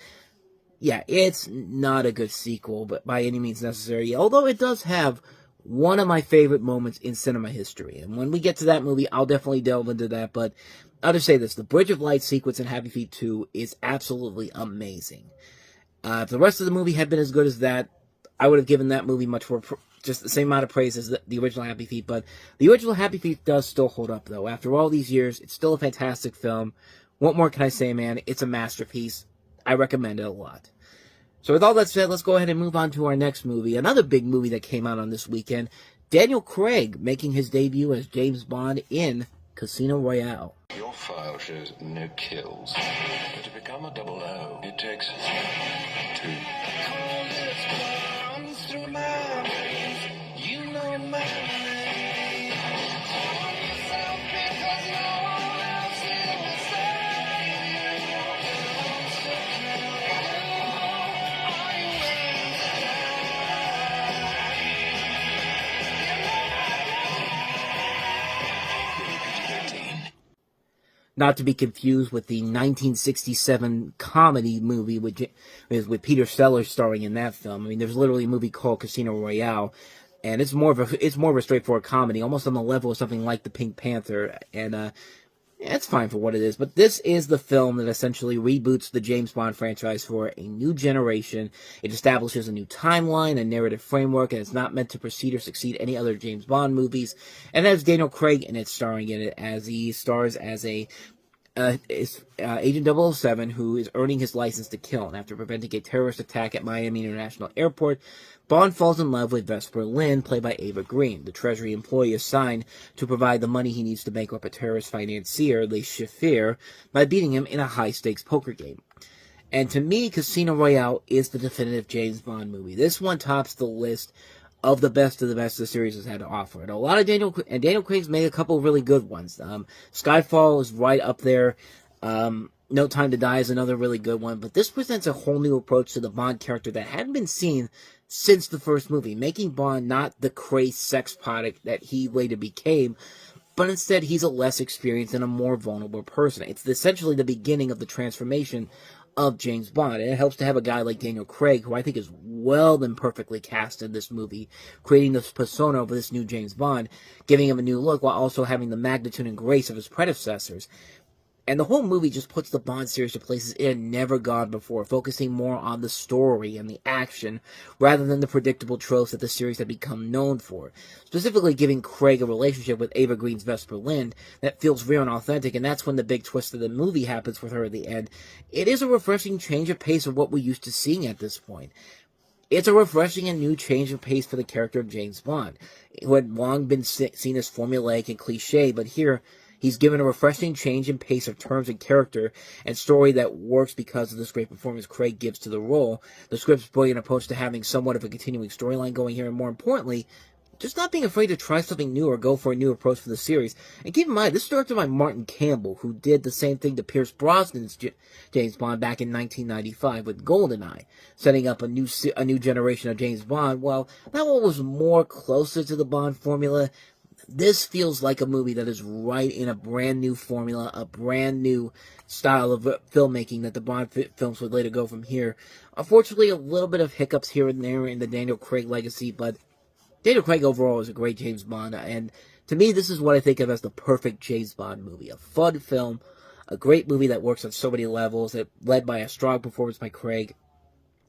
yeah, it's not a good sequel, but by any means necessary, although it does have one of my favorite moments in cinema history. And when we get to that movie, I'll definitely delve into that, but I'll just say this. The Bridge of Light sequence in Happy Feet 2 is absolutely amazing. If the rest of the movie had been as good as that, I would have given that movie much more, just the same amount of praise as the original Happy Feet, but the original Happy Feet does still hold up, though. After all these years, it's still a fantastic film. What more can I say, man? It's a masterpiece. I recommend it a lot. So with all that said, let's go ahead and move on to our next movie. Another big movie that came out on this weekend. Daniel Craig making his debut as James Bond in Casino Royale. Your file shows no kills, but to become a 00, it takes 2. Not to be confused with the 1967 comedy movie with Peter Sellers starring in that film. I mean, there's literally a movie called Casino Royale, and it's more of a straightforward comedy, almost on the level of something like the Pink Panther, and it's fine for what it is. But this is the film that essentially reboots the James Bond franchise for a new generation. It establishes a new timeline, a narrative framework, and it's not meant to precede or succeed any other James Bond movies. And it has Daniel Craig in it, starring in it, as he stars as Agent 007 who is earning his license to kill. And after preventing a terrorist attack at Miami International Airport, Bond falls in love with Vesper Lynn, played by Ava Green, the Treasury employee assigned to provide the money he needs to bankrupt a terrorist financier, Le Chiffre, by beating him in a high-stakes poker game. And to me, Casino Royale is the definitive James Bond movie. This one tops the list of the best the series has had to offer. And Daniel Craig's made a couple of really good ones. Skyfall is right up there. No Time to Die is another really good one. But this presents a whole new approach to the Bond character that hadn't been seen since the first movie, making Bond not the crazed sex product that he later became, but instead he's a less experienced and a more vulnerable person. It's essentially the beginning of the transformation of James Bond, and it helps to have a guy like Daniel Craig, who I think is well and perfectly cast in this movie, creating this persona of this new James Bond, giving him a new look while also having the magnitude and grace of his predecessors. And the whole movie just puts the Bond series to places it had never gone before, focusing more on the story and the action, rather than the predictable tropes that the series had become known for. Specifically giving Craig a relationship with Ava Green's Vesper Lynn that feels real and authentic, and that's when the big twist of the movie happens with her at the end. It is a refreshing change of pace of what we're used to seeing at this point. It's a refreshing and new change of pace for the character of James Bond, who had long been seen as formulaic and cliche, but here he's given a refreshing change in pace of terms and character and story that works because of this great performance Craig gives to the role, the script's brilliant approach to having somewhat of a continuing storyline going here, and more importantly, just not being afraid to try something new or go for a new approach for the series. And keep in mind, this is directed by Martin Campbell, who did the same thing to Pierce Brosnan's James Bond back in 1995 with GoldenEye, setting up a new generation of James Bond. Well, that one was more closer to the Bond formula. This feels like a movie that is right in a brand new formula, a brand new style of filmmaking that the Bond films would later go from here. Unfortunately, a little bit of hiccups here and there in the Daniel Craig legacy, but Daniel Craig overall is a great James Bond, and to me, this is what I think of as the perfect James Bond movie. A fun film, a great movie that works on so many levels, led by a strong performance by Craig.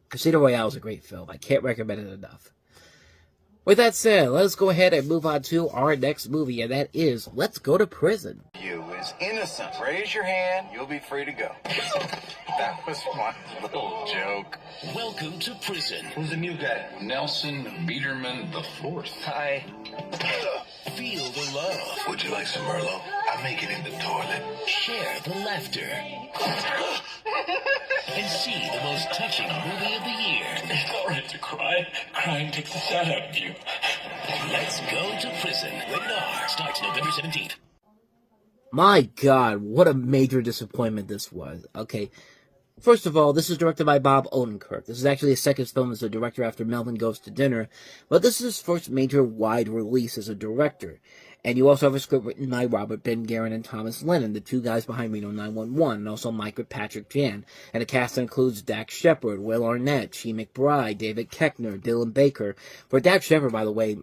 Casino Royale is a great film. I can't recommend it enough. With that said, let's go ahead and move on to our next movie, and that is Let's Go to Prison. You is innocent. Raise your hand, you'll be free to go. That was my little joke. Welcome to prison. Who's the new guy? Nelson Biederman IV. Hi. Feel the love. Would you like some Merlot? I make it in the toilet. Share the laughter. And see the most touching movie of the year. It's all right to cry. Crying takes the shot out of you. Let's Go to Prison. Rated R. Starts November 17th. My God, what a major disappointment this was. Okay, first of all, this is directed by Bob Odenkirk. This is actually his second film as a director after Melvin Goes to Dinner, but this is his first major wide release as a director. And you also have a script written by Robert Ben Garant and Thomas Lennon, the two guys behind Reno 911, and also Mike with Patrick Jan. And the cast that includes Dax Shepard, Will Arnett, Chi McBride, David Koechner, Dylan Baker. For Dax Shepard, by the way,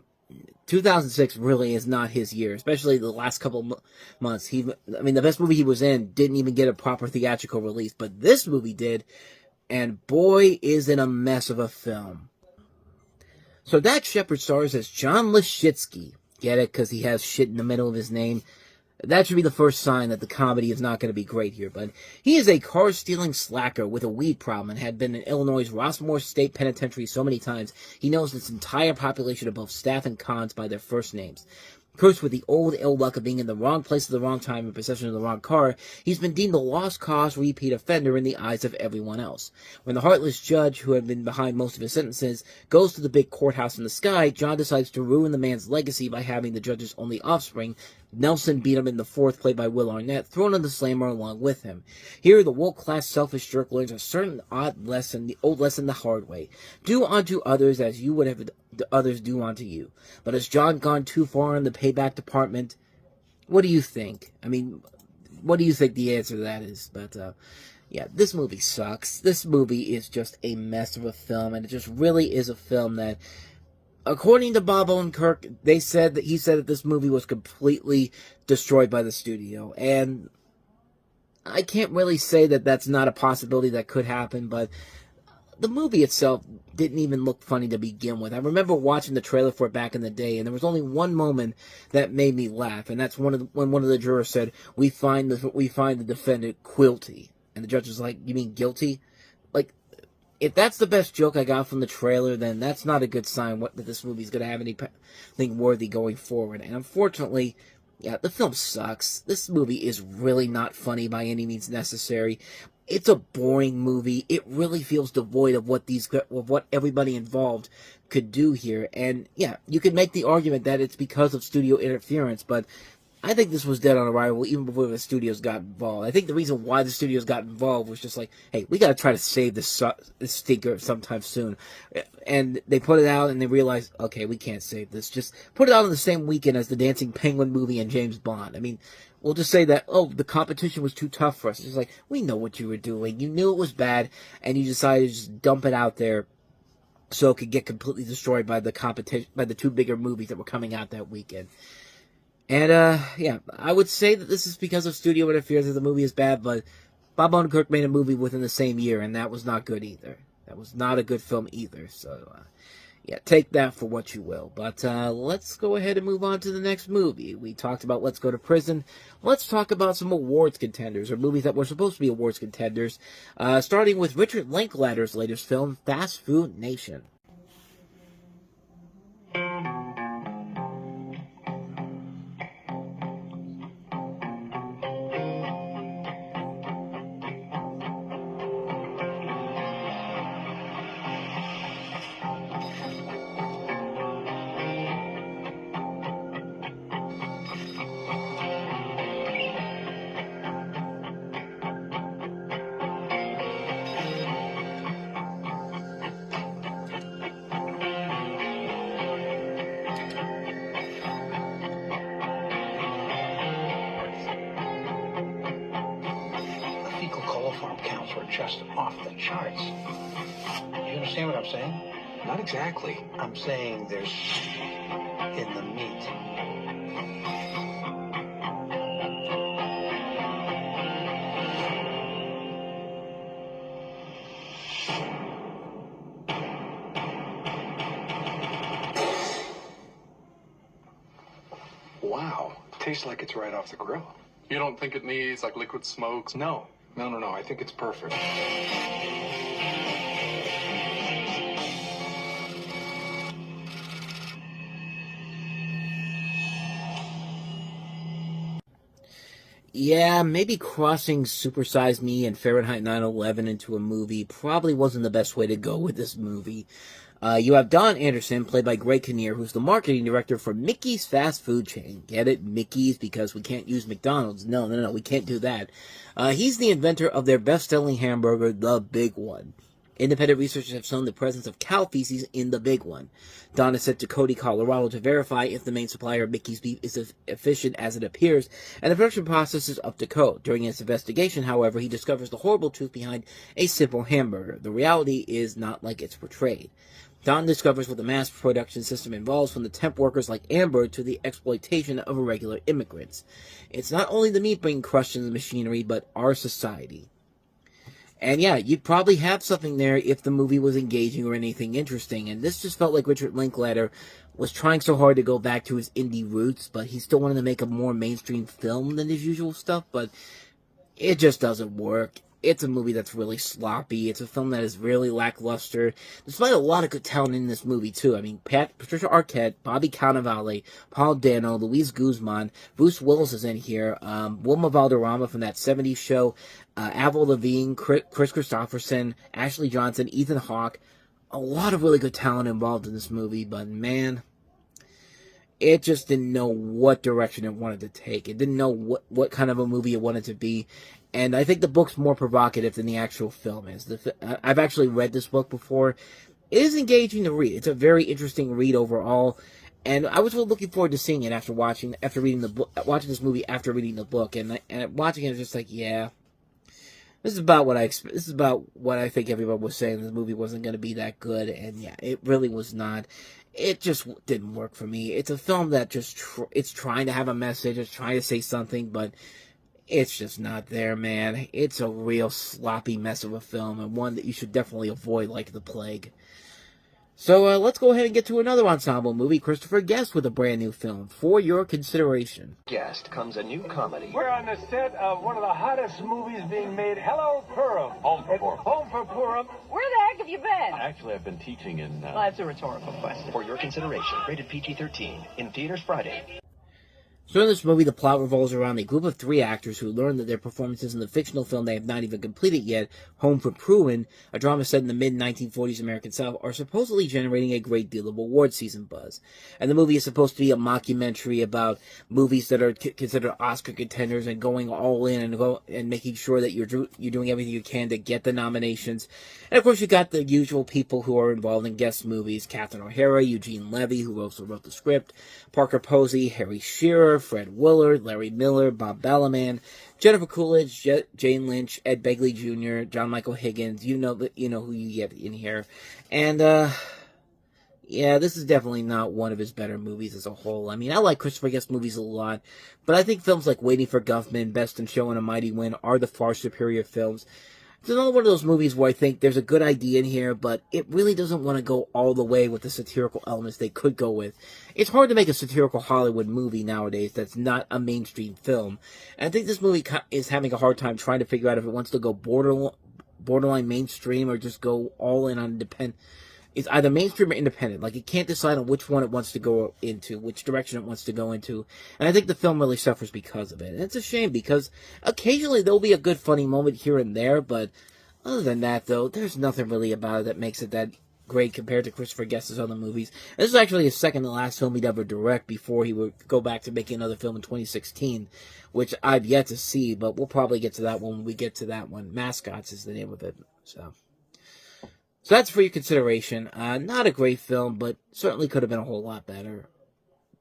2006 really is not his year, especially the last couple months. The best movie he was in didn't even get a proper theatrical release, but this movie did, and boy, is it a mess of a film. So Dax Shepard stars as John Lashitsky. Get it? Because he has shit in the middle of his name. That should be the first sign that the comedy is not going to be great here, but he is a car-stealing slacker with a weed problem and had been in Illinois' Rossmore State Penitentiary so many times, he knows its entire population of both staff and cons by their first names. Cursed with the old ill luck of being in the wrong place at the wrong time in possession of the wrong car, he's been deemed a lost cause repeat offender in the eyes of everyone else. When the heartless judge, who had been behind most of his sentences, goes to the big courthouse in the sky, John decides to ruin the man's legacy by having the judge's only offspring, Nelson Biederman IV, played by Will Arnett, thrown in the slammer along with him. Here, the world-class selfish jerk learns a certain old lesson the hard way. Do unto others as you would have others do unto you. But has John gone too far in the payback department? What do you think? What do you think the answer to that is? But, yeah, this movie sucks. This movie is just a mess of a film, and it just really is a film that, according to Bob Odenkirk, he said that this movie was completely destroyed by the studio, and I can't really say that that's not a possibility that could happen, but the movie itself didn't even look funny to begin with. I remember watching the trailer for it back in the day, and there was only one moment that made me laugh, and that's when one of the jurors said, "We find the defendant guilty," and the judge was like, "You mean guilty?" Like, if that's the best joke I got from the trailer, then that's not a good sign that this movie's going to have anything worthy going forward. And unfortunately, yeah, the film sucks. This movie is really not funny by any means necessary. It's a boring movie. It really feels devoid of what everybody involved could do here. And yeah, you could make the argument that it's because of studio interference, but I think this was dead on arrival even before the studios got involved. I think the reason why the studios got involved was just like, hey, we got to try to save this stinker sometime soon. And they put it out and they realized, okay, we can't save this. Just put it out on the same weekend as the Dancing Penguin movie and James Bond. I mean, we'll just say that, oh, the competition was too tough for us. It's like, we know what you were doing. You knew it was bad, and you decided to just dump it out there so it could get completely destroyed by the competition, by the two bigger movies that were coming out that weekend. And, yeah, I would say that this is because of studio interference that the movie is bad, but Bob Odenkirk made a movie within the same year, and that was not good either. That was not a good film either, so, yeah, take that for what you will. But, let's go ahead and move on to the next movie. We talked about Let's Go to Prison. Let's talk about some awards contenders, or movies that were supposed to be awards contenders, starting with Richard Linklater's latest film, Fast Food Nation. Counts were just off the charts. Do you understand what I'm saying? Not exactly. I'm saying there's in the meat. tastes like it's right off the grill. You don't think it needs, like, liquid smokes? No. I think it's perfect. Yeah, maybe crossing Super Size Me and Fahrenheit 9/11 into a movie probably wasn't the best way to go with this movie. You have Don Anderson, played by Greg Kinnear, who's the marketing director for Mickey's fast food chain. Get it? Mickey's, because we can't use McDonald's. No, we can't do that. He's the inventor of their best-selling hamburger, The Big One. Independent researchers have shown the presence of cow feces in The Big One. Don is sent to Cody, Colorado to verify if the main supplier of Mickey's beef is as efficient as it appears, and the production process is up to code. During his investigation, however, he discovers the horrible truth behind a simple hamburger. The reality is not like it's portrayed. Don discovers what the mass production system involves, from the temp workers like Amber to the exploitation of irregular immigrants. It's not only the meat being crushed in the machinery, but our society. And yeah, you'd probably have something there if the movie was engaging or anything interesting. And this just felt like Richard Linklater was trying so hard to go back to his indie roots, but he still wanted to make a more mainstream film than his usual stuff, but it just doesn't work. It's a movie that's really sloppy. It's a film that is really lackluster, despite a lot of good talent in this movie, too. I mean, Patricia Arquette, Bobby Cannavale, Paul Dano, Luis Guzman, Bruce Willis is in here, Wilma Valderrama from that 70s show, Avril Lavigne, Chris Christopherson, Ashley Johnson, Ethan Hawke. A lot of really good talent involved in this movie, but man, it just didn't know what direction it wanted to take. It didn't know what kind of a movie it wanted to be. And I think the book's more provocative than the actual film is. I've actually read this book before. It is engaging to read. It's a very interesting read overall. And I was really looking forward to seeing it watching this movie after reading the book. And watching it, just like, yeah, this is about what I think everyone was saying. The movie wasn't going to be that good. And yeah, it really was not. It just didn't work for me. It's a film that it's trying to have a message. It's trying to say something, but it's just not there, man. It's a real sloppy mess of a film, and one that you should definitely avoid like the plague. So let's go ahead and get to another ensemble movie, Christopher Guest, with a brand new film for your consideration. Guest comes a new comedy. We're on the set of one of the hottest movies being made. Hello, Purim. Home for Purim. Home for Purim. Where the heck have you been? Actually, I've been teaching in... Well, that's a rhetorical question. For your consideration, rated PG-13, in theaters Friday. So in this movie, the plot revolves around a group of 3 actors who learn that their performances in the fictional film they have not even completed yet, Home for Pruin, a drama set in the mid-1940s American South, are supposedly generating a great deal of award season buzz. And the movie is supposed to be a mockumentary about movies that are considered Oscar contenders and going all in and making sure that you're doing everything you can to get the nominations. And of course, you got the usual people who are involved in guest movies: Catherine O'Hara, Eugene Levy, who also wrote the script, Parker Posey, Harry Shearer, Fred Willard, Larry Miller, Bob Balaban, Jennifer Coolidge, Jane Lynch, Ed Begley Jr., John Michael Higgins. You know who you get in here. And yeah, this is definitely not one of his better movies as a whole. I mean, I like Christopher Guest movies a lot, but I think films like Waiting for Guffman, Best in Show, and A Mighty Wind are the far superior films. It's another one of those movies where I think there's a good idea in here, but it really doesn't want to go all the way with the satirical elements they could go with. It's hard to make a satirical Hollywood movie nowadays that's not a mainstream film. And I think this movie is having a hard time trying to figure out if it wants to go borderline mainstream or just go all in on independent. It's either mainstream or independent. Like, it can't decide on which one it wants to go into, which direction it wants to go into. And I think the film really suffers because of it. And it's a shame, because occasionally there'll be a good funny moment here and there, but other than that, though, there's nothing really about it that makes it that great compared to Christopher Guest's other movies. And this is actually his second to last film he'd ever direct before he would go back to making another film in 2016, which I've yet to see, but we'll probably get to that one when we get to that one. Mascots is the name of it, So that's for your consideration. Not a great film, but certainly could have been a whole lot better.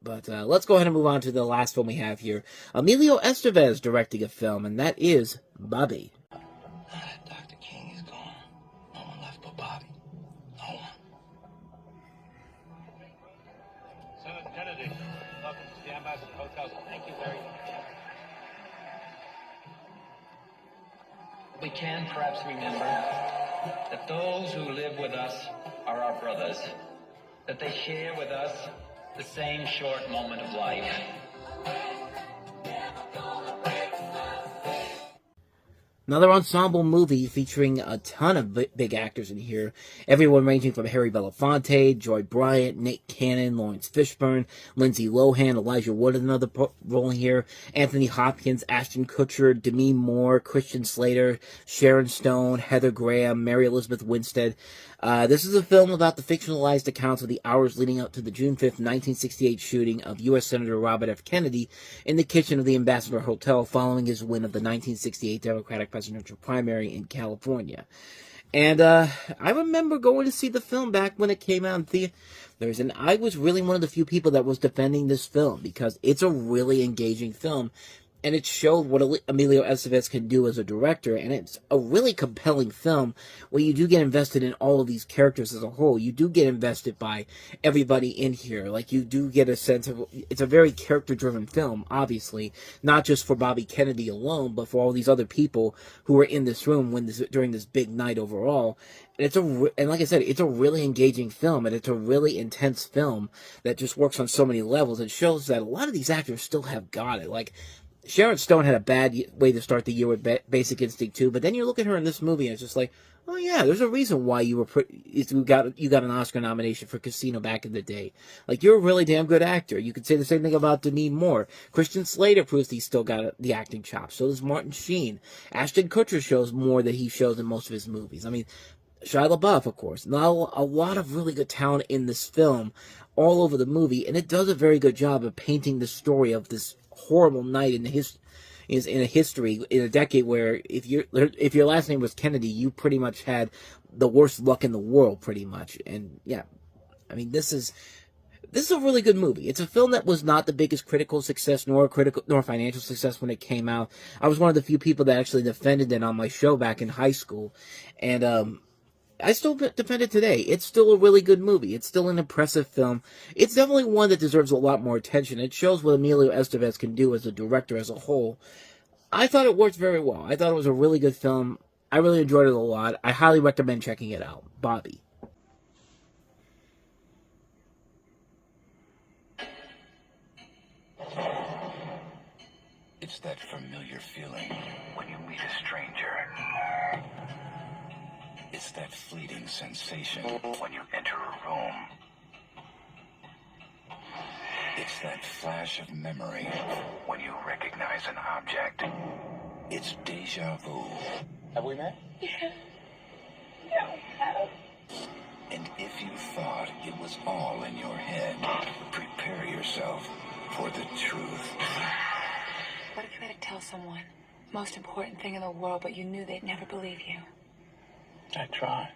But let's go ahead and move on to the last film we have here. Emilio Estevez directing a film, and that is Bobby. Dr. King is gone. No one left but Bobby. No one. Senator Kennedy, welcome to the Ambassador Hotel. Thank you very much. We can perhaps remember that those who live with us are our brothers, that they share with us the same short moment of life. Another ensemble movie featuring a ton of big actors in here. Everyone ranging from Harry Belafonte, Joy Bryant, Nick Cannon, Lawrence Fishburne, Lindsay Lohan, Elijah Wood, another role here, Anthony Hopkins, Ashton Kutcher, Demi Moore, Christian Slater, Sharon Stone, Heather Graham, Mary Elizabeth Winstead. This is a film about the fictionalized accounts of the hours leading up to the June 5th, 1968 shooting of U.S. Senator Robert F. Kennedy in the kitchen of the Ambassador Hotel following his win of the 1968 Democratic presidential primary in California. And I remember going to see the film back when it came out in theaters, and I was really one of the few people that was defending this film because it's a really engaging film. And it showed what Emilio Estevez can do as a director, and it's a really compelling film where you do get invested in all of these characters as a whole. You do get invested by everybody in here. Like, you do get a sense of, it's a very character-driven film, obviously, not just for Bobby Kennedy alone, but for all these other people who were in this room during this big night overall. And and like I said, it's a really engaging film, and it's a really intense film that just works on so many levels. It shows that a lot of these actors still have got it. Like, Sharon Stone had a bad way to start the year with Basic Instinct 2, but then you look at her in this movie and it's just like, oh yeah, there's a reason why you got an Oscar nomination for Casino back in the day. Like, you're a really damn good actor. You could say the same thing about Demi Moore. Christian Slater proves he's still got the acting chops. So does Martin Sheen. Ashton Kutcher shows more than he shows in most of his movies. I mean, Shia LaBeouf, of course. Now, a lot of really good talent in this film all over the movie, and it does a very good job of painting the story of this horrible night in a decade where if your last name was Kennedy, you pretty much had the worst luck in the world, pretty much. And yeah, I mean, this is a really good movie. It's a film that was not the biggest critical success nor financial success when it came out. I was one of the few people that actually defended it on my show back in high school, and I still defend it today. It's still a really good movie. It's still an impressive film. It's definitely one that deserves a lot more attention. It shows what Emilio Estevez can do as a director as a whole. I thought it worked very well. I thought it was a really good film. I really enjoyed it a lot. I highly recommend checking it out. Bobby. It's that familiar feeling when you meet a stranger. It's that fleeting sensation when you enter a room. It's that flash of memory when you recognize an object. It's deja vu. Have we met? Yeah. Yeah, we have. And if you thought it was all in your head, prepare yourself for the truth. What if you had to tell someone the most important thing in the world, but you knew they'd never believe you? I try.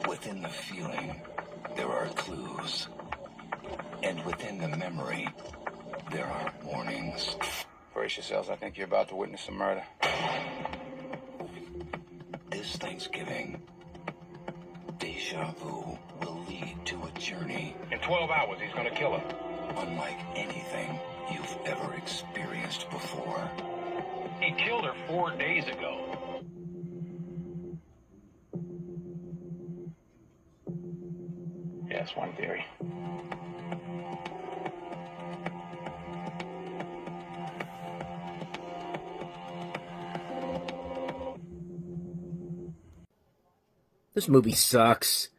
Within the feeling, there are clues. And within the memory, there are warnings. Brace yourselves. I think you're about to witness a murder. This Thanksgiving, deja vu will lead to a journey. In 12 hours, he's gonna kill her. Unlike anything you've ever experienced before. He killed her 4 days ago. Yes, one theory. This movie sucks.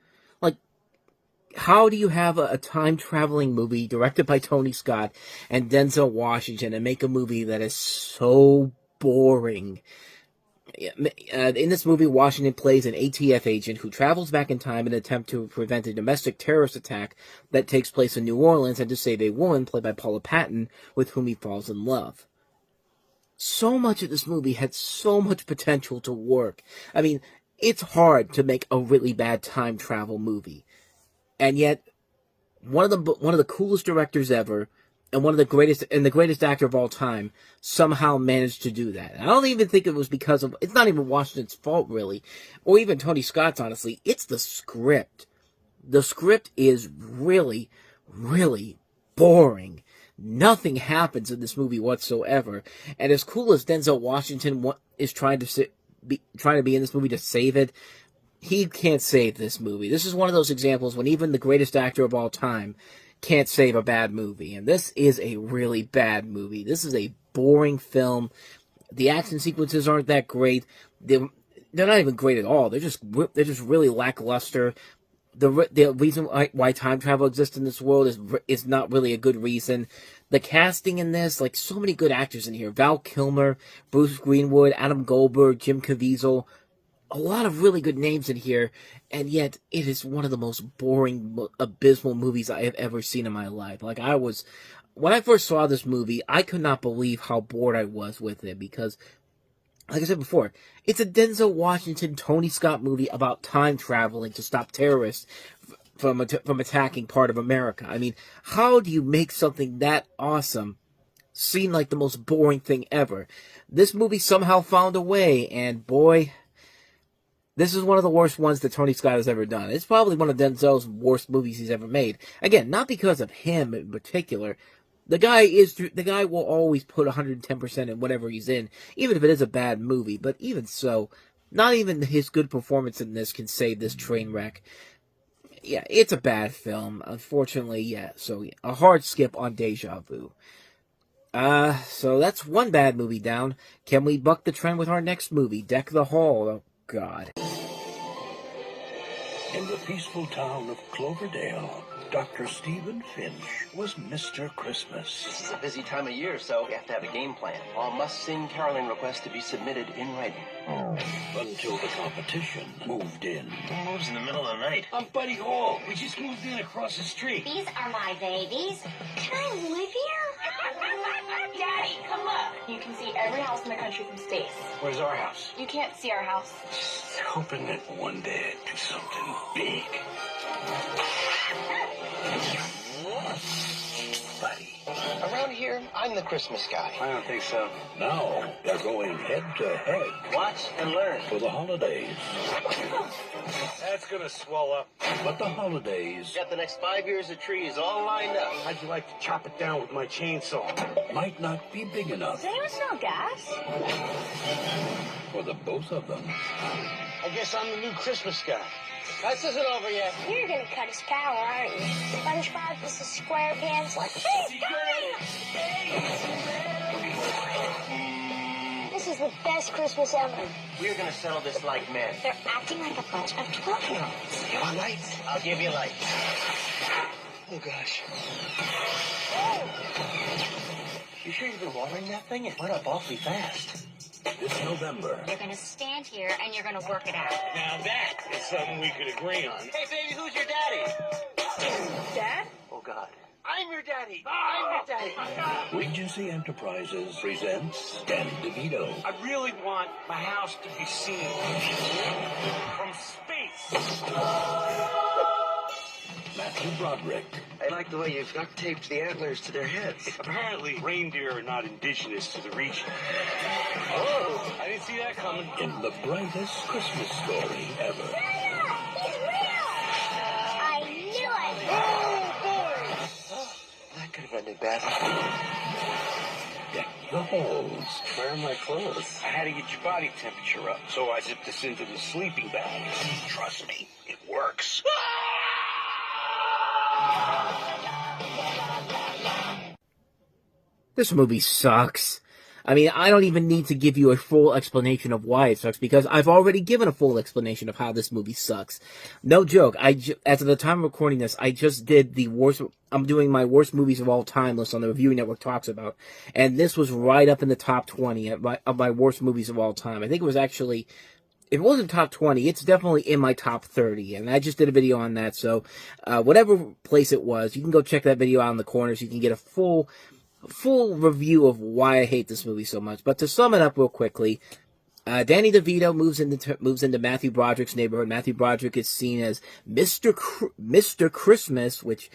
Like, how do you have a time-traveling movie directed by Tony Scott and Denzel Washington and make a movie that is so boring? In this movie, Washington plays an ATF agent who travels back in time in an attempt to prevent a domestic terrorist attack that takes place in New Orleans and to save a woman, played by Paula Patton, with whom he falls in love. So much of this movie had so much potential to work. I mean, it's hard to make a really bad time travel movie. And yet, one of the coolest directors ever, and the greatest actor of all time, somehow managed to do that. And I don't even think it was because of, it's not even Washington's fault, really, or even Tony Scott's, honestly. It's the script. The script is really, really boring. Nothing happens in this movie whatsoever. And as cool as Denzel Washington is trying to be in this movie to save it, he can't save this movie. This is one of those examples when even the greatest actor of all time can't save a bad movie. And this is a really bad movie. This is a boring film. The action sequences aren't that great. They're not even great at all. They're just really lackluster. The reason why time travel exists in this world is not really a good reason. The casting in this, like, so many good actors in here. Val Kilmer, Bruce Greenwood, Adam Goldberg, Jim Caviezel. A lot of really good names in here, and yet it is one of the most boring, abysmal movies I have ever seen in my life. Like, when I first saw this movie, I could not believe how bored I was with it, because, like I said before, it's a Denzel Washington, Tony Scott movie about time traveling to stop terrorists from attacking part of America. I mean, how do you make something that awesome seem like the most boring thing ever? This movie somehow found a way, and boy, this is one of the worst ones that Tony Scott has ever done. It's probably one of Denzel's worst movies he's ever made. Again, not because of him in particular. The guy will always put 110% in whatever he's in, even if it is a bad movie. But even so, not even his good performance in this can save this train wreck. Yeah, it's a bad film, unfortunately. Yeah, so a hard skip on Deja Vu. So that's one bad movie down. Can we buck the trend with our next movie, Deck the Hall? Oh, God. In the peaceful town of Cloverdale, Dr. Stephen Finch was Mr. Christmas. This is a busy time of year, so we have to have a game plan. All must-sing caroling requests to be submitted in writing. Until the competition moved in. Who moves in the middle of the night? I'm Buddy Hall. We just moved in across the street. These are my babies. Can I live here? Daddy, come look. You can see every house in the country from space. Where's our house? You can't see our house. Just hoping that one day I'd do something big. Buddy. Around here, I'm the Christmas guy. I don't think so. Now they're going head to head Watch and learn. for the holidays. That's gonna swell up. But the holidays Got the next 5 years of trees all lined up. How'd you like to chop it down with my chainsaw? might not be big enough Does anyone smell gas? for the both of them. I guess I'm the new Christmas guy. This isn't over yet. You're gonna cut his power, aren't you? SpongeBob, this is SquarePants. Like, he's coming! This is the best Christmas ever. We're gonna settle this like men. They're acting like a bunch of 12-year-olds. You want lights? I'll give you lights. Oh, gosh. You sure you've been watering that thing? It went up awfully fast. This November, You're gonna stand here and you're gonna work it out. Now that is something we could agree on. Hey, baby, who's your daddy? Dad? Oh, God. I'm your daddy. I'm your daddy. Regency Enterprises presents Danny DeVito, I really want my house to be seen from space. Matthew Broderick, I like the way you've duct taped the antlers to their heads. Apparently, reindeer are not indigenous to the region. Oh, I didn't see that coming. in the brightest Christmas story ever. I knew it! That could have ended badly. Deck the halls. Where are my clothes? I had to get your body temperature up, so I zipped this into the sleeping bag. Trust me, it works. This movie sucks. I mean, I don't even need to give you a full explanation of why it sucks, because I've already given a full explanation of how this movie sucks. No joke, as of the time of recording this, I just did I'm doing my worst movies of all time list on the Reviewing Network Talks About, and this was right up in the top 20 of my worst movies of all time. I think it was actually, if it wasn't top 20, it's definitely in my top 30, and I just did a video on that, so whatever place it was, you can go check that video out in the corners. You can get a full review of why I hate this movie so much. But to sum it up real quickly, Danny DeVito moves into Matthew Broderick's neighborhood. Matthew Broderick is seen as Mr. Christmas, which,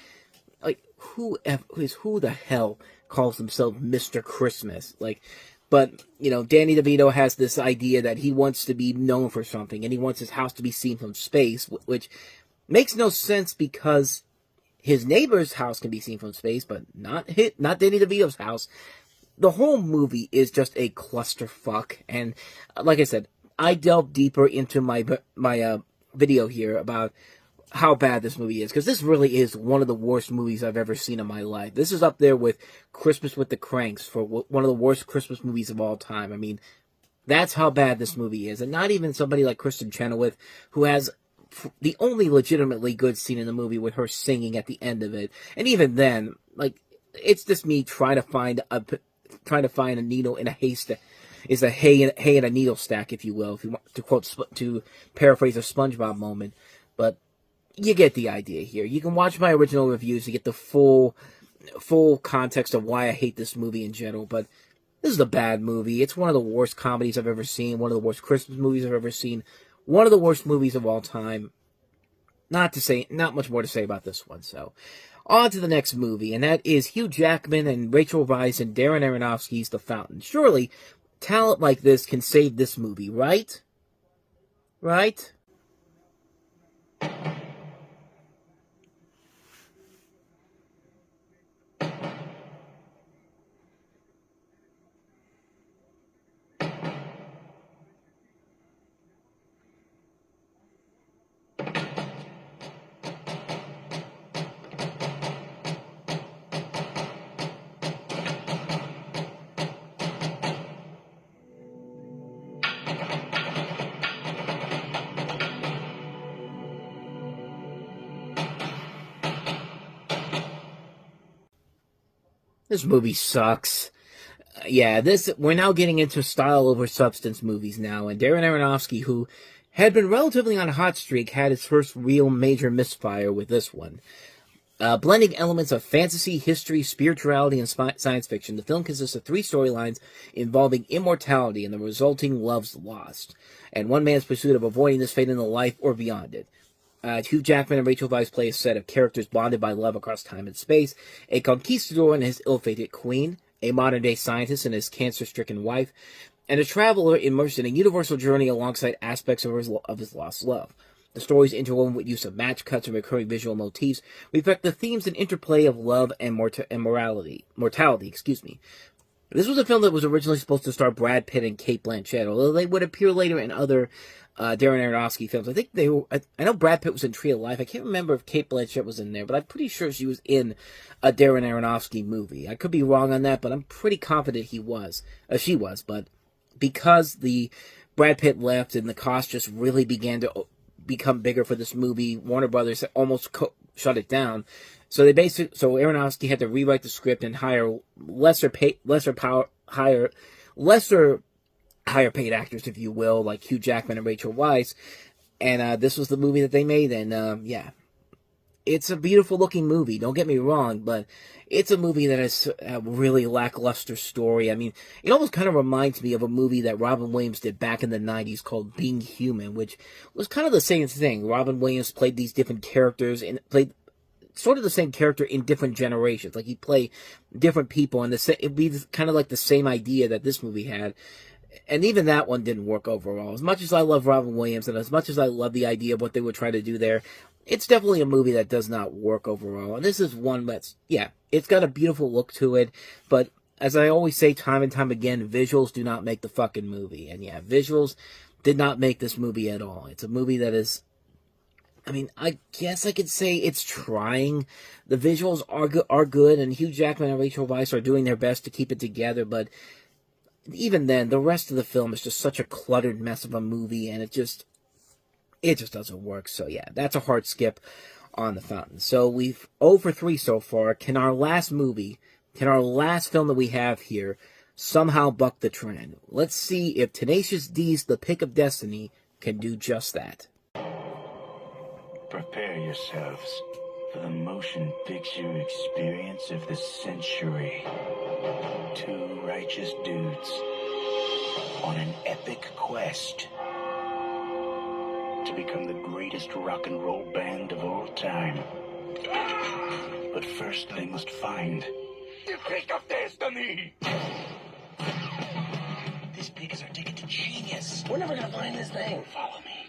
like, who the hell calls himself Mr. Christmas? Like, but, you know, Danny DeVito has this idea that he wants to be known for something, and he wants his house to be seen from space, which makes no sense because his neighbor's house can be seen from space, but not Danny DeVito's house. The whole movie is just a clusterfuck, and like I said, I delved deeper into my video here about how bad this movie is, because this really is one of the worst movies I've ever seen in my life. This is up there with Christmas with the Cranks for one of the worst Christmas movies of all time. I mean, that's how bad this movie is. And not even somebody like Kristen Chenoweth, who has the only legitimately good scene in the movie with her singing at the end of it. And even then, like, it's just me trying to find a needle in a haystack. Is a hay in a needle stack, if you will, if you want to paraphrase a SpongeBob moment. But you get the idea here. You can watch my original reviews to get the full context of why I hate this movie in general. But this is a bad movie. It's one of the worst comedies I've ever seen. One of the worst Christmas movies I've ever seen. One of the worst movies of all time. Not much more to say about this one. So, on to the next movie, and that is Hugh Jackman and Rachel Weisz and Darren Aronofsky's The Fountain. Surely, talent like this can save this movie, right? Right? This movie sucks. We're now getting into style over substance movies now, and Darren Aronofsky, who had been relatively on a hot streak, had his first real major misfire with this one. Blending elements of fantasy, history, spirituality, and science fiction, the film consists of 3 storylines involving immortality and the resulting loves lost, and one man's pursuit of avoiding this fate in the life or beyond it. Hugh Jackman and Rachel Weisz play a set of characters bonded by love across time and space, a conquistador and his ill-fated queen, a modern-day scientist and his cancer-stricken wife, and a traveler immersed in a universal journey alongside aspects of his lost love. The stories, interwoven with use of match cuts and recurring visual motifs, reflect the themes and interplay of love and mortality. This was a film that was originally supposed to star Brad Pitt and Cate Blanchett, although they would appear later in other Darren Aronofsky films. I think I know Brad Pitt was in Tree of Life. I can't remember if Cate Blanchett was in there, but I'm pretty sure she was in a Darren Aronofsky movie. I could be wrong on that, but I'm pretty confident she was. But because the Brad Pitt left and the cost just really began to become bigger for this movie, Warner Brothers almost shut it down. So Aronofsky had to rewrite the script and hire higher paid actors, if you will, like Hugh Jackman and Rachel Weisz, and this was the movie that they made, and it's a beautiful looking movie, don't get me wrong, but it's a movie that has a really lackluster story. I mean, it almost kind of reminds me of a movie that Robin Williams did back in the 90s called Being Human, which was kind of the same thing. Robin Williams played these different characters, and played sort of the same character in different generations, like he'd play different people, and it'd be kind of like the same idea that this movie had. And even that one didn't work overall. As much as I love Robin Williams, and as much as I love the idea of what they were trying to do there, it's definitely a movie that does not work overall. And this is one that's, it's got a beautiful look to it, but as I always say time and time again, visuals do not make the fucking movie. And visuals did not make this movie at all. It's a movie that is, I guess I could say it's trying. The visuals are good, and Hugh Jackman and Rachel Weisz are doing their best to keep it together, but even then, the rest of the film is just such a cluttered mess of a movie, and it just doesn't work. So that's a hard skip on The Fountain. So we've 0 for 3 so far. Can our last film that we have here somehow buck the trend? Let's see if Tenacious D's The Pick of Destiny can do just that. Prepare yourselves for the motion picture experience of the century. 2 righteous dudes on an epic quest to become the greatest rock and roll band of all time. But first they must find the Pick of Destiny. This pick is our ticket to genius. We're never gonna find this thing. Follow me.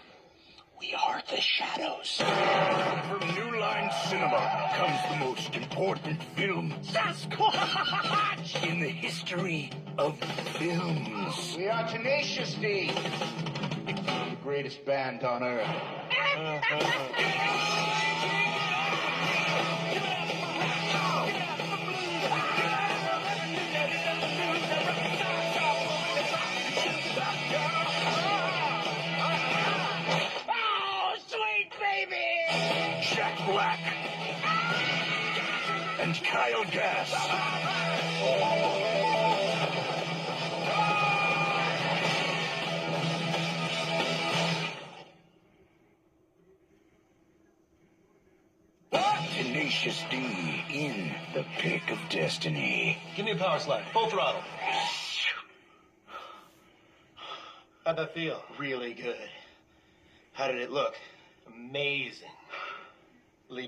We are the shadows. From New Line Cinema comes the most important film Sasquatch in the history of films. We are Tenacious D, the greatest band on earth. Oh, sweet baby! Jack Black and Kyle Gass. Tenacious D in the pick of destiny. Give me a power slide. Full throttle. How'd that feel? Really good. How did it look? Amazingly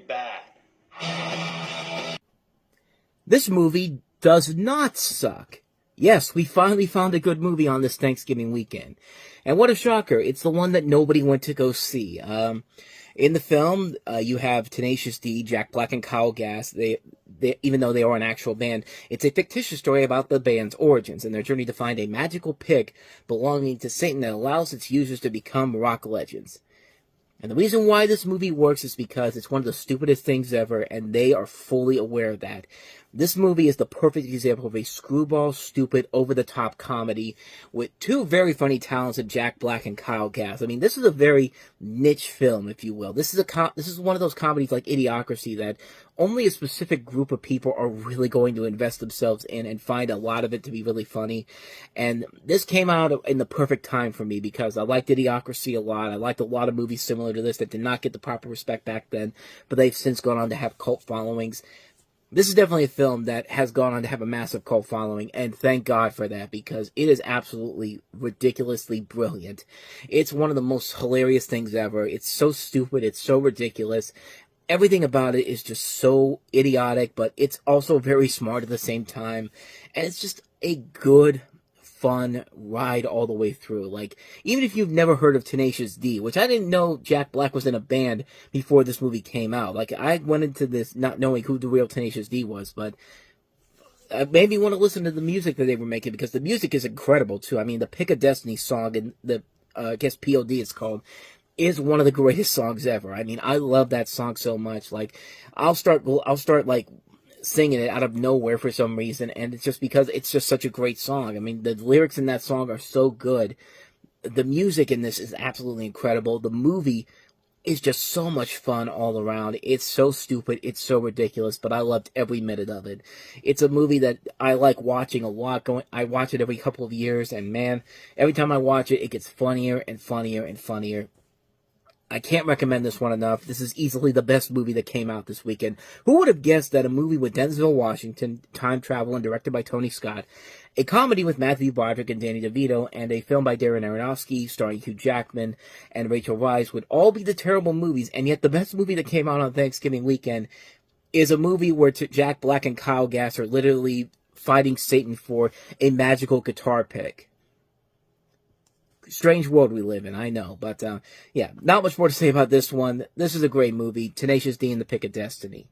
bad. This movie does not suck. Yes, we finally found a good movie on this Thanksgiving weekend. And what a shocker, it's the one that nobody went to go see. In the film, you have Tenacious D, Jack Black, and Kyle Gass. They, even though they are an actual band, it's a fictitious story about the band's origins and their journey to find a magical pick belonging to Satan that allows its users to become rock legends. And the reason why this movie works is because it's one of the stupidest things ever, and they are fully aware of that. This movie is the perfect example of a screwball, stupid, over-the-top comedy with two very funny talented Jack Black and Kyle Gass. I mean, this is a very niche film, if you will. This is one of those comedies like Idiocracy that only a specific group of people are really going to invest themselves in and find a lot of it to be really funny. And this came out in the perfect time for me because I liked Idiocracy a lot. I liked a lot of movies similar to this that did not get the proper respect back then, but they've since gone on to have cult followings. This is definitely a film that has gone on to have a massive cult following, and thank God for that, because it is absolutely ridiculously brilliant. It's one of the most hilarious things ever. It's so stupid, it's so ridiculous. Everything about it is just so idiotic, but it's also very smart at the same time, and it's just a good, fun ride all the way through. Like, even if you've never heard of Tenacious D, which I didn't know Jack Black was in a band before this movie came out. Like, I went into this not knowing who the real Tenacious D was, but it made me want to listen to the music that they were making, because the music is incredible, too. I mean, the Pick of Destiny song, and the, I guess POD it's called, is one of the greatest songs ever. I mean, I love that song so much. Like, I'll start like singing it out of nowhere for some reason, and it's just because it's just such a great song. I mean, the lyrics in that song are so good. The music in this is absolutely incredible. The movie is just so much fun all around. It's so stupid, it's so ridiculous, but I loved every minute of it. It's a movie that I like watching a lot. I watch it every couple of years, and man, every time I watch it, it gets funnier and funnier and funnier. I can't recommend this one enough. This is easily the best movie that came out this weekend. Who would have guessed that a movie with Denzel Washington, time travel, and directed by Tony Scott, a comedy with Matthew Broderick and Danny DeVito, and a film by Darren Aronofsky starring Hugh Jackman and Rachel Weisz would all be the terrible movies, and yet the best movie that came out on Thanksgiving weekend is a movie where Jack Black and Kyle Gass are literally fighting Satan for a magical guitar pick. Strange world we live in, I know. But, yeah, not much more to say about this one. This is a great movie. Tenacious D and the Pick of Destiny.